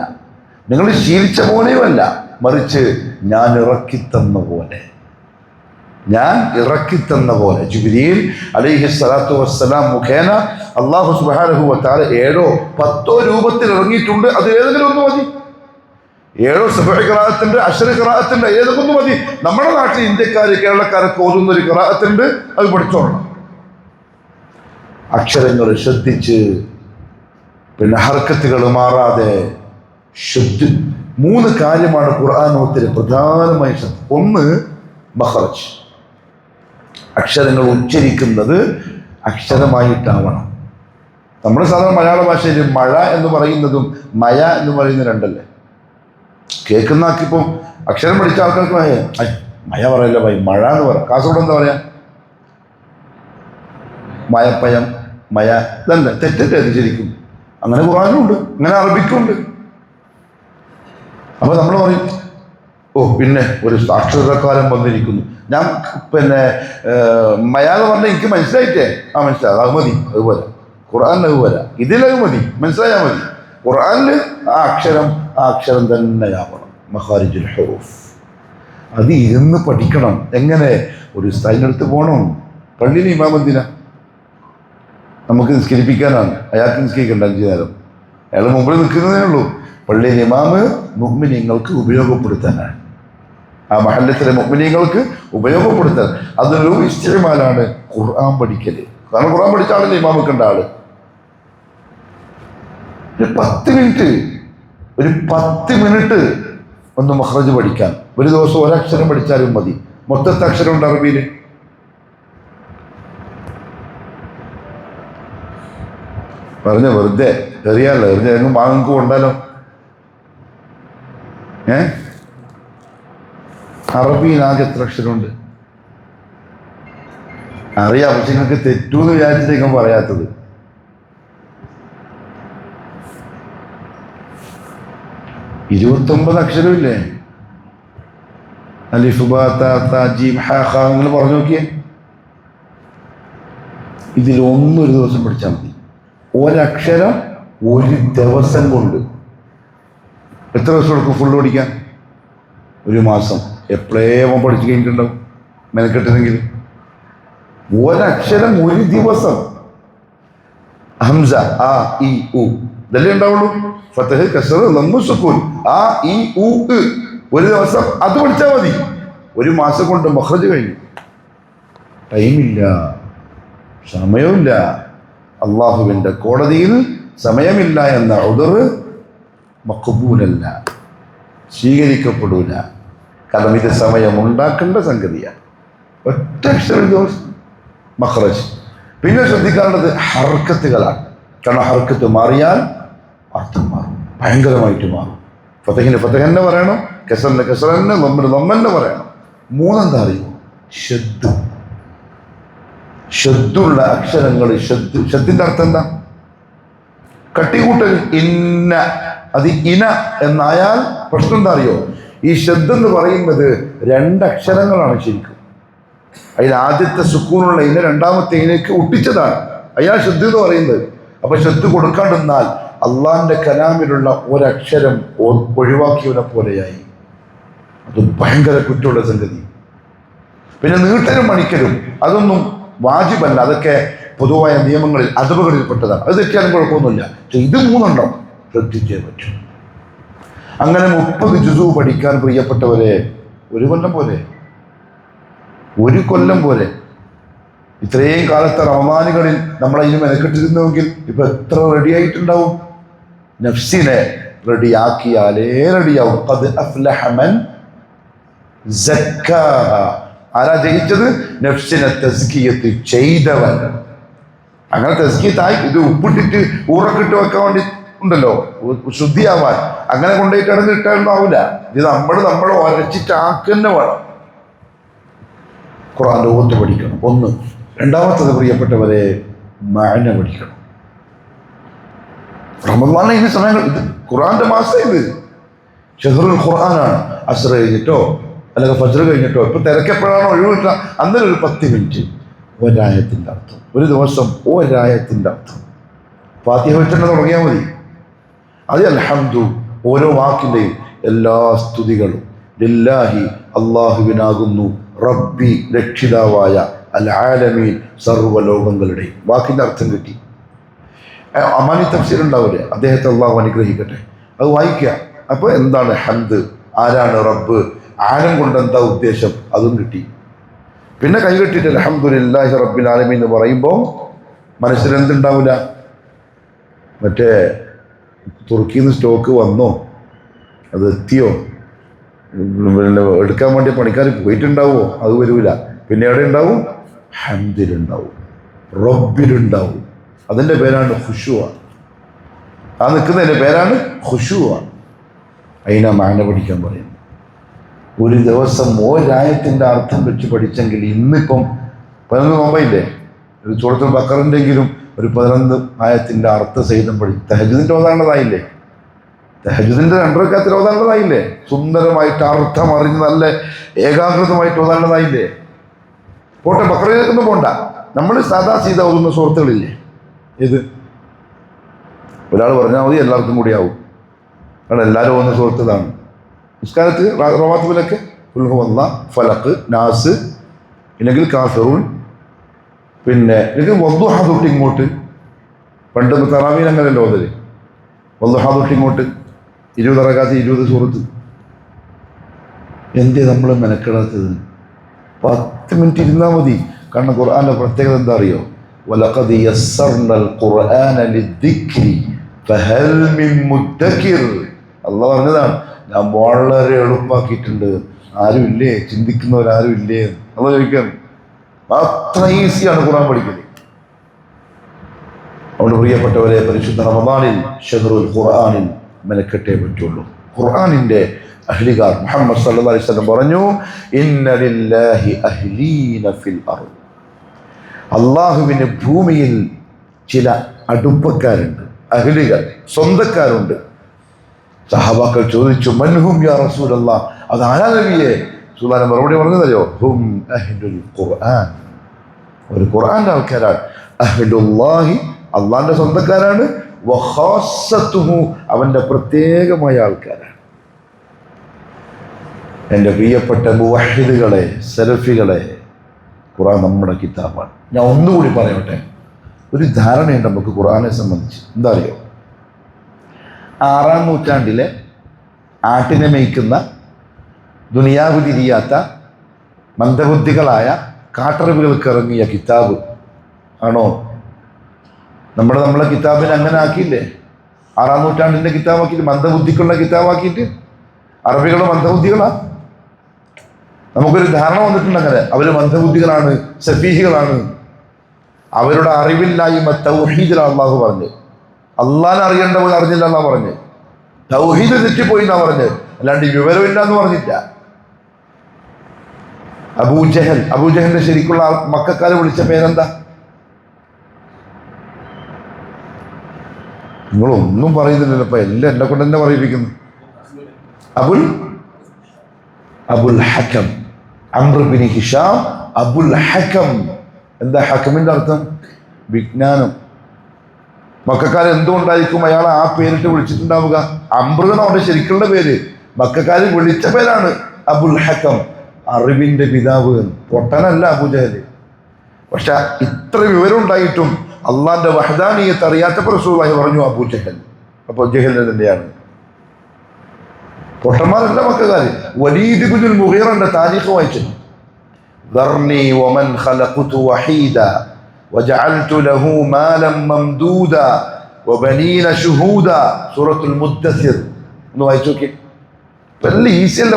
നിങ്ങൾ ശീലിച്ച പോലെയുമല്ല, മറിച്ച് ഞാൻ ഇറക്കിത്തന്ന പോലെ ജിബ്രീൽ അലൈഹി സ്വലാത്തു വസ്സലാം മുഖേന അല്ലാഹു സുബ്ഹാനഹു വ തആല 7 or 10 രൂപത്തിൽ ഇറങ്ങിയിട്ടുണ്ട്. അത് ഏതെങ്കിലും ഒന്ന് മതി. 7 സബഅ ഖിറാഅത്തിന്റെ, 10 ഖിറാഅത്തിന്റെ ഏതെങ്കിലും ഒന്ന് മതി. നമ്മുടെ നാട്ടിൽ ഇന്ത്യക്കാര് കേരളക്കാരൊക്കെ ഓതുന്ന ഒരു ഖിറാഅത്തുണ്ട്, അത് പഠിച്ചോളണം. അക്ഷരങ്ങൾ ശ്രദ്ധിച്ച്, പിന്നെ ഹർക്കത്തുകൾ മാറാതെ 3 കാര്യമാണ് ഖുർആനോത്തിൽ പ്രധാനമായി ശ്രദ്ധ. 1, മഖ്റജ്, അക്ഷരങ്ങൾ ഉച്ചരിക്കുന്നത് അക്ഷരമായിട്ടാവണം. നമ്മുടെ സാധാരണ മലയാള ഭാഷയിൽ മഴ എന്ന് പറയുന്നതും മയ എന്ന് പറയുന്ന രണ്ടല്ലേ? കേൾക്കുന്ന ആക്കിപ്പോൾ അക്ഷരം പഠിച്ച ആൾക്കാർക്ക് മയ പറയല്ല ഭായി, മഴ എന്ന് പറയാം. കാസർഗോഡ് എന്താ പറയാ? മയപ്പയം, മയ. ഇതല്ല, തെറ്റല്ലേ അത് ശരിക്കും? അങ്ങനെ ഖുർആനും ഉണ്ട്, അങ്ങനെ അറബിക്കും ഉണ്ട്. അപ്പൊ നമ്മൾ പറയും, ഓ പിന്നെ ഒരു സാക്ഷരതാകാലം വന്നിരിക്കുന്നു. ഞാൻ മയ എന്ന് പറഞ്ഞാൽ എനിക്ക് മനസ്സിലായിട്ടേ, മനസ്സിലായി, അത് മതി, അതുപോലെ ഖുർആനിൽ അതുപോലെ ഇതിലത് മതി, മനസ്സിലായാൽ മതി. ഖുർആനിൽ ആ അക്ഷരം തന്നെയാവണം. മഖാരിജുൽ ഹുറൂഫ് അത് ഇരുന്ന് പഠിക്കണം. എങ്ങനെ? ഒരു സ്ഥലത്ത് പോകണം. പള്ളിയിൽ ഇമാമെന്തിനാ? നമുക്ക് നിസ്കരിപ്പിക്കാനാണ്. അയാൾക്ക് നിസ്കരിക്കേണ്ട 5 നേരം. അയാൾ മുമ്പിൽ നിൽക്കുന്നതേ ഉള്ളൂ. പള്ളിയിൽ ഇമാമ് മുഅ്മിനീങ്ങൾക്ക് ഉപയോഗപ്പെടുത്താനാണ്. ആ മഹല്ലത്തിലെ മുഅ്മിനീങ്ങൾക്ക് ഉപയോഗപ്പെടുത്തൽ. അതൊരു ഇസ്തിമാലാണ് ഖുർആൻ പഠിക്കൽ. കാരണം ഖുർആൻ പഠിച്ച ആളല്ലേ ഇമാമക്കേണ്ട ആള്. ഒരു 10 മിനിറ്റ് ഒന്ന് മഖ്റജ് പഠിക്കാൻ. ഒരു ദിവസം ഒരക്ഷരം പഠിച്ചാലും മതി. മൊത്തത്തെ അക്ഷരമുണ്ട് അറബിയിൽ. പറഞ്ഞ വെറുതെ എറിയാലോ, എറിഞ്ഞ വാങ്ങക്ക് കൊണ്ടാലോ. അറബിയിൽ എത്ര അക്ഷരമുണ്ട് അറിയാം. പക്ഷെ നിങ്ങൾക്ക് തെറ്റൂന്ന് വിചാരിച്ചിട്ടേക്കും പറയാത്തത്. ഇരുപത്തൊമ്പത് അക്ഷരമില്ലേ? അലിഫ് ബാ താ താ ജീം ഹാ ഖാ നിങ്ങൾ പറഞ്ഞു നോക്കിയേ. ഇതിലൊന്നൊരു ദിവസം പഠിച്ചാൽ മതി. ഒരക്ഷരം ഒരു ദിവസം കൊണ്ട്. എത്ര ദിവസം എടുക്കും ഫുള്ള് പഠിക്കാൻ? ഒരു മാസം. എപ്പോഴേവൻ പഠിച്ചു കഴിഞ്ഞിട്ടുണ്ടാവും മെനക്കെട്ടുന്നെങ്കിൽ. ഒരക്ഷരം ഒരു ദിവസം. ഹംസ ആ ഇ ഉ ഇതല്ലേ ഉണ്ടാവുള്ളൂ. ഫതഹ് കസ്റ ലമ്മു സുകൂൻ ആ ഇ ഉ ഒരു ദിവസം അത് പഠിച്ചാൽ മതി. ഒരു മാസം കൊണ്ട് മഖ്റജ് കഴിഞ്ഞു. ടൈമില്ല, സമയമില്ല. അള്ളാഹുവിൻ്റെ കോടതിയിൽ സമയമില്ല എന്ന ഉദർ മഖ്ബൂലല്ല, സ്വീകരിക്കപ്പെടൂല. കാരണം ഇത് സമയം ഉണ്ടാക്കേണ്ട സംഗതിയാണ്. ഒറ്റ അക്ഷരം ദിവസം മഖ്റജ്. പിന്നെ ശ്രദ്ധിക്കാനുള്ളത് ഹർക്കത്തുകളാണ്. കാരണം ഹർക്കത്ത് മാറിയാൽ അർത്ഥം മാറും, ഭയങ്കരമായിട്ട് മാറും. ഫതഹിന് ഫതഹ് തന്നെ പറയണം, കസറിന് കസർ തന്നെ, ലമ്മിന് ലമ്മ് തന്നെ പറയണം. മൂന്നെന്താ അറിയുമോ? ഷദ്ദ്. ഷദ്ദുള്ള അക്ഷരങ്ങൾ. ഷദ്ദിന്റെ അർത്ഥം എന്താ? കട്ടികൂട്ടൽ. ഇന്ന അത് ഇന എന്നായാൽ പ്രശ്നം എന്താ അറിയോ? ഈ ഷദ്ദ് എന്ന് പറയുന്നത് 2 അക്ഷരങ്ങളാണ് ശരിക്കും. അതിൽ ആദ്യത്തെ സുക്കൂനുള്ള ഇന രണ്ടാമത്തെ ഇനക്ക് ഒട്ടിച്ചതാണ്. അയാൾ ഷദ്ദ് എന്ന് പറയുന്നത്. അപ്പൊ ഷദ്ദ് കൊടുക്കാണ്ടിരുന്നാൽ അള്ളാഹിന്റെ കലാമിലുള്ള ഒരക്ഷരം ഒഴിവാക്കിയവനെ പോലെയായി. അത് ഭയങ്കര കുറ്റമുള്ള സംഗതി. പിന്നെ നീട്ടലും മണിക്കലും അതൊന്നും വാജിബല്ല. അതൊക്കെ പൊതുവായ നിയമങ്ങളിൽ അദബുകളിൽപ്പെട്ടതാണ്. അത് തെറ്റിയാലും കുഴപ്പമൊന്നുമില്ല. പക്ഷെ ഇത് 3 ശ്രദ്ധിച്ചേ പറ്റും. അങ്ങനെ 30 ജുസു പഠിക്കാൻ പ്രിയപ്പെട്ടവരെ, ഒരു കൊല്ലം പോലെ. ഇത്രയും കാലത്തെ റമദാനുകളിൽ നമ്മളതിന് മെനക്കെട്ടിരുന്നുവെങ്കിൽ ഇപ്പൊ എത്ര റെഡി ആയിട്ടുണ്ടാവും? നഫ്സിനെ റെഡിയാക്കിയാലേ റെഡിയാവും. ഖദ് അഫ്ലഹ മൻ സക്കാഹ. ആരാ ജയിച്ചത്? നഫ്സിനെ തസ്കിയത്ത് ചെയ്തവൻ. അങ്ങനെ തസ്കിയത്തായി. ഇത് ഉപ്പിട്ടിട്ട് ഊറക്കിട്ട് വെക്കാൻ വേണ്ടി ഉണ്ടല്ലോ, ശുദ്ധിയാവാൻ. അങ്ങനെ കൊണ്ടുപോയി കിടന്നിട്ടൊന്നും ആവില്ല. ഇത് നമ്മൾ ഒരച്ചിട്ടാക്കന്നെ വേണം. ഖുർആൻ ലോകത്ത് പഠിക്കണം. 1. രണ്ടാമത്തത് പ്രിയപ്പെട്ടവരെ, മഅന പഠിക്കണം. റമദാനിലെ ഈ സമയങ്ങൾ, ഇത് ഖുർആന്റെ മാസം. ഇത് ഷഹ്റുൽ ഖുർആനാണ്. അസ്ർ കഴിഞ്ഞിട്ടോ അല്ലെങ്കിൽ ഫജ്ർ കഴിഞ്ഞിട്ടോ ഇപ്പൊ തിരക്കെപ്പോഴാണോ ഒഴിവിട്ട അന്നേരം ഒരു 10 മിനിറ്റ് ഒരായത്തിൻ്റെ അർത്ഥം. ഒരു ദിവസം ഒരായത്തിൻ്റെ അർത്ഥം. ഫാത്തിഹ വെച്ചിട്ട് തുടങ്ങിയാൽ മതി. അത് അൽഹംദു, ഓരോ വാക്കിൻ്റെയും എല്ലാ സ്തുതികളും ലില്ലാഹി അള്ളാഹുവിനാകുന്നു, റബ്ബി രക്ഷിതാവായ, അൽ ആലമീൻ സർവ്വലോകങ്ങളുടെയും. വാക്കിൻ്റെ അർത്ഥം കിട്ടി. അമാനി തഫ്സീർ ഉണ്ടാവില്ലേ, അദ്ദേഹത്തെ അള്ളാഹു അനുഗ്രഹിക്കട്ടെ. അത് വായിക്കുക. അപ്പോൾ എന്താണ് ഹംദ്, ആരാണ് റബ്ബ്, ആലം കൊണ്ട് എന്താ ഉദ്ദേശം, അതും കിട്ടി. പിന്നെ കൈകെട്ടിട്ട് അൽഹംദുലില്ലാഹി റബ്ബിൽ ആലമീൻ എന്ന് പറയുമ്പോൾ മനസ്സിലെന്തുണ്ടാവില്ല? മറ്റേ തുർക്കിയിൽ നിന്ന് സ്റ്റോക്ക് വന്നോ, അത് എത്തിയോ, പിന്നെ എടുക്കാൻ വേണ്ടി പണിക്കാർ പോയിട്ടുണ്ടാവുമോ, അത് വരൂല. പിന്നെ എവിടെ ഉണ്ടാവും? ഹംദിലുണ്ടാവും, റബ്ബിലുണ്ടാവും. അതിൻ്റെ പേരാണ് ഖുശൂഅ. ആ നിൽക്കുന്നതിൻ്റെ പേരാണ് ഖുശൂഅ. അതിനാ മാന പഠിക്കാൻ പറയുന്നത്. ഒരു ദിവസം ഒരായത്തിൻ്റെ അർത്ഥം വെച്ച് പഠിച്ചെങ്കിൽ ഇന്നിപ്പം 11 നോമ്പായില്ലേ, ഒരു സൂറത്തുൽ ബഖറൻ്റെങ്കിലും ഒരു 11 ആയത്തിൻ്റെ അർത്ഥസഹിതം പഠിക്കും. തഹജ്ജുദിൻ്റെ ഓതാണ്ടതായില്ലേ, തഹജ്ജുദിൻ്റെ 2 റക്അത്തിൽ ഓതാണ്ടതായില്ലേ, സുന്ദരമായിട്ട് അർത്ഥം അറിഞ്ഞ് നല്ല ഏകാഗ്രതമായിട്ട് ഓതാണ്ടതായില്ലേ. പോട്ടെ, ബഖറയിലേക്കൊന്നും പോണ്ട. നമ്മൾ സാദാ സീത ഓതുന്ന സുഹൃത്തുക്കളില്ലേ, ഇത് ഒരാൾ പറഞ്ഞാൽ മതി, എല്ലാവർക്കും കൂടി ആവും. കാരണം എല്ലാവരും ഓതുന്ന സുഹൃത്തുക്കളാണ്. നിസ്കാരത്തിൽ റവാത്തിബിലൊക്കെ ഖുൽ ഹുവല്ലാഹ്, ഫലഖ്, നാസ്, ഇല്ലെങ്കിൽ കാഫിറൂൻ, പിന്നെ എനിക്ക് വദ്ദുഹ തൊട്ട് ഇങ്ങോട്ട്. പണ്ട് തറാവീൻ അങ്ങനെയല്ലോ ഓതല്. വദ്ദുഹ തൊട്ട് ഇങ്ങോട്ട് 20 റക്അത്ത് 20 സൂറത്ത്. എന്തേ നമ്മൾ മെനക്കെടാത്തത്? 10 മിനിറ്റ് ഇരുന്നാൽ മതി. കാരണം ഖുർആന്റെ പ്രത്യേകത എന്താ അറിയോ? വലഖദ് യസ്സർനൽ ഖുർആന ലിദ്ദിക്രി ഫഹൽ മിൻ മുദ്ദക്കിർ. അള്ളാഹ് പറഞ്ഞതാണ്, ഞാൻ വളരെ എളുപ്പമാക്കിയിട്ടുണ്ട്, ആരും ഇല്ലേ, ചിന്തിക്കുന്നവരാരും ഇല്ലേ നമ്മൾ ചോദിക്കാം. അത്ര ഈസിയാണ് ഖുർആൻ പഠിക്കുന്നത്. അതുകൊണ്ട് പ്രിയപ്പെട്ടവരെ, പരിശുദ്ധ റമദാനിൽ ഷഹ്റുൽ ഖുർആനിൽ മെനക്കെട്ടേ പറ്റുള്ളൂ. ഖുർആനിന്റെ അഹ്ലികാർ മുഹമ്മദ് സല്ലല്ലാഹു അലൈഹി വസല്ലം പറഞ്ഞു, ഇന്ന ലില്ലാഹി അഹ്ലീന ഫിൽ അർദ്. അള്ളാഹുവിന് ഭൂമിയിൽ ചില അടുപ്പക്കാരുണ്ട്, അഹ്ലികൾ, സ്വന്തക്കാരുണ്ട്. സഹാബാക്കൾ ചോദിച്ചു, മൻഹും യാ റസൂലല്ലാഹ്, അതാരാ നബിയെ? റസൂലുള്ളാഹി മറുപടി പറഞ്ഞതല്ലോ, ഹും അഹ്ലുൽ ഖുർആൻ, ഒരു ഖുർആന്റെ ആൾക്കാരാണ്. അഹ്ലുല്ലാഹി, അള്ളാന്റെ സ്വന്തക്കാരാണ്. വഖാസത്തുഹു, അവന്റെ പ്രത്യേകമായ ആൾക്കാരാണ്. എൻ്റെ പ്രിയപ്പെട്ട മുവഹിദുകളെ, സലഫികളെ, ഖുർആൻ നമ്മുടെ കിതാബാണ്. ഞാൻ ഒന്നുകൂടി പറയട്ടെ, ഒരു ധാരണയുണ്ട് നമുക്ക് ഖുർആനെ സംബന്ധിച്ച്. എന്താ അറിയോ? 6-ാം നൂറ്റാണ്ടിലെ ആട്ടിനെ മേയ്ക്കുന്ന, ദുനിയാവ് തിരിയാത്ത മന്ദബുദ്ധികളായ കാട്ടറിവുകൾക്ക് ഇറങ്ങിയ കിതാബ് ആണോ? നമ്മളെ കിതാബിനെ അങ്ങനെ ആക്കിയില്ലേ? 6-ാം നൂറ്റാണ്ടിൻ്റെ കിതാബാക്കിയിട്ട്, മന്ദബുദ്ധിക്കുള്ള കിതാബാക്കിയിട്ട്. അറബികൾ മന്ദബുദ്ധികളാ? നമുക്കൊരു ധാരണ വന്നിട്ടുണ്ട് അങ്ങനെ, അവർ മന്ദബുദ്ധികളാണ്, സഫീഹികളാണ്. അവരുടെ അറിവില്ലായ്മ തൗഹീദിലാണ് അള്ളാഹു പറഞ്ഞ്. അള്ളാഹിനെ അറിയേണ്ട പോലെ അറിഞ്ഞില്ല എന്നാ പറഞ്ഞ്. തൗഹീദ് തെറ്റിപ്പോയി എന്നാ പറഞ്ഞ്, അല്ലാണ്ട് വിവരമില്ല എന്ന് പറഞ്ഞില്ല. അബൂജഹലിന്റെ ശരിക്കുള്ള മക്കക്കാരെ വിളിച്ച പേരെന്താ? നിങ്ങളൊന്നും പറയുന്നില്ലല്ലോ, ഇപ്പൊ എല്ലാം എന്നെ കൊണ്ട് തന്നെ പറയിപ്പിക്കുന്നു. Abul Hakam, Amr bin Hisham Abul Hakam. എന്താ ഹക്കമിന്റെ അർത്ഥം? വിജ്ഞാനം. മക്കാർ എന്തുകൊണ്ടായിരിക്കും അയാൾ ആ പേരിട്ട് വിളിച്ചിട്ടുണ്ടാവുക? അംർ എന്നാണ് ശരിക്കുള്ള പേര്, മക്കാർ വിളിച്ച പേരാണ് അബുൽ ഹക്കം, അറിവിന്റെ പിതാവ്. പൊട്ടനല്ല അബൂജഹൽ. പക്ഷെ ഇത്ര വിവരം ഉണ്ടായിട്ടും അള്ളാന്റെ വഹദാനിയത്ത് അറിയാത്തപ്പോൾ റസൂലുള്ളാഹി പറഞ്ഞു അബൂജഹൽ. അപ്പോൾ ജഹൽ തന്നെയാണ്, പൊട്ടന്മാരല്ല മക്കാര്. വലീദ് ഇബ്നുൽ മുഗീറന്റെ താരീഖ് വായിച്ചു. ذرني ومن خلقت وحيدا وجعلت له مالا ممدودا وبنين شهودا. സൂറത്തുൽ മുദ്ദസിർ ഒന്ന് വായിച്ചു നോക്കി. വലിയ ഈസിയല്ല,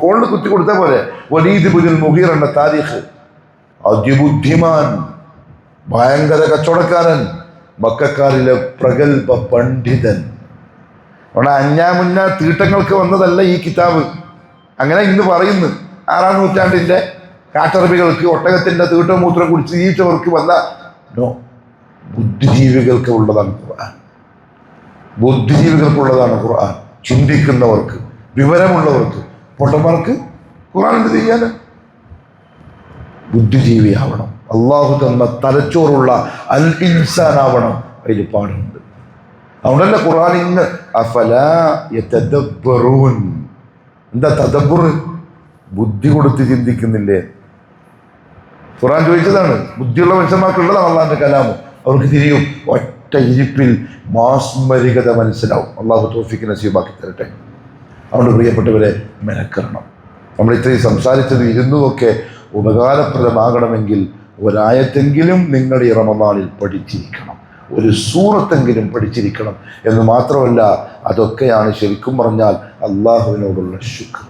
ഫോണിൽ കുത്തി കൊടുത്ത പോലെ. വലീദ് ഇബ്നുൽ മുഗീറന്റെ താരീഖ്. അതിബുദ്ധിമാൻ, ഭയങ്കര കച്ചവടക്കാരൻ, മക്കക്കാരിലെ പ്രഗൽഭ പണ്ഡിതൻ. അവിടെ അഞ്ഞാമുന്ന തീട്ടങ്ങൾക്ക് വന്നതല്ല ഈ കിതാബ്. അങ്ങനെ ഇന്ന് പറയുന്നു 6-ാം നൂറ്റാണ്ടിന്റെ കാട്ടറബികൾക്ക്, ഒട്ടകത്തിന്റെ തീട്ടമൂത്രം കുടിച്ച് ജീവിച്ചവർക്ക് വന്ന ബുദ്ധിജീവികൾക്ക് ഉള്ളതാണ് ഖുർആൻ. ബുദ്ധിജീവികൾക്കുള്ളതാണ് ഖുർആൻ. ചിന്തിക്കുന്നവർക്ക്, വിവരമുള്ളവർക്ക്. പൊട്ടന്മാർക്ക് ഖുർആൻ എന്ത് ചെയ്യാന്? ബുദ്ധിജീവിയാവണം, അള്ളാഹു തന്ന തലച്ചോറുള്ള അൽ ഇൻസാനാവണം. അതിൽ പാടുണ്ട്. അതുകൊണ്ടല്ല ഖുർആൻ ഇന്ന് അഫലാ യതദബ്ബറൂൻ. എന്താ തദബ്ബുർ? ബുദ്ധി കൊടുത്ത് ചിന്തിക്കുന്നില്ലേ? ഖുർആൻ ചോദിച്ചതാണ്. ബുദ്ധിയുള്ള മനുഷ്യന്മാർക്കുള്ളതാണ് അള്ളാഹിന്റെ കലാമ്. അവർക്ക് തിരിയും, ഒറ്റ ഇരിപ്പിൽ മാസ്മരികത മനസ്സിലാവും. അള്ളാഹു തൗഫീഖ് നസീബാക്കി തരട്ടെ. അതുകൊണ്ട് പ്രിയപ്പെട്ടവരെ, മെനക്കെറണം. നമ്മൾ ഇത്രയും സംസാരിച്ചത് ഇരുന്നതൊക്കെ ഉപകാരപ്രദമാകണമെങ്കിൽ ഒരായത്തെങ്കിലും നിങ്ങൾ ഈ റമദാനിൽ പഠിച്ചിരിക്കണം, ഒരു സൂറത്തെങ്കിലും പഠിച്ചിരിക്കണം എന്ന് മാത്രമല്ല, അതൊക്കെയാണ് ശരിക്കും പറഞ്ഞാൽ അള്ളാഹുവിനോടുള്ള ശുക്ർ.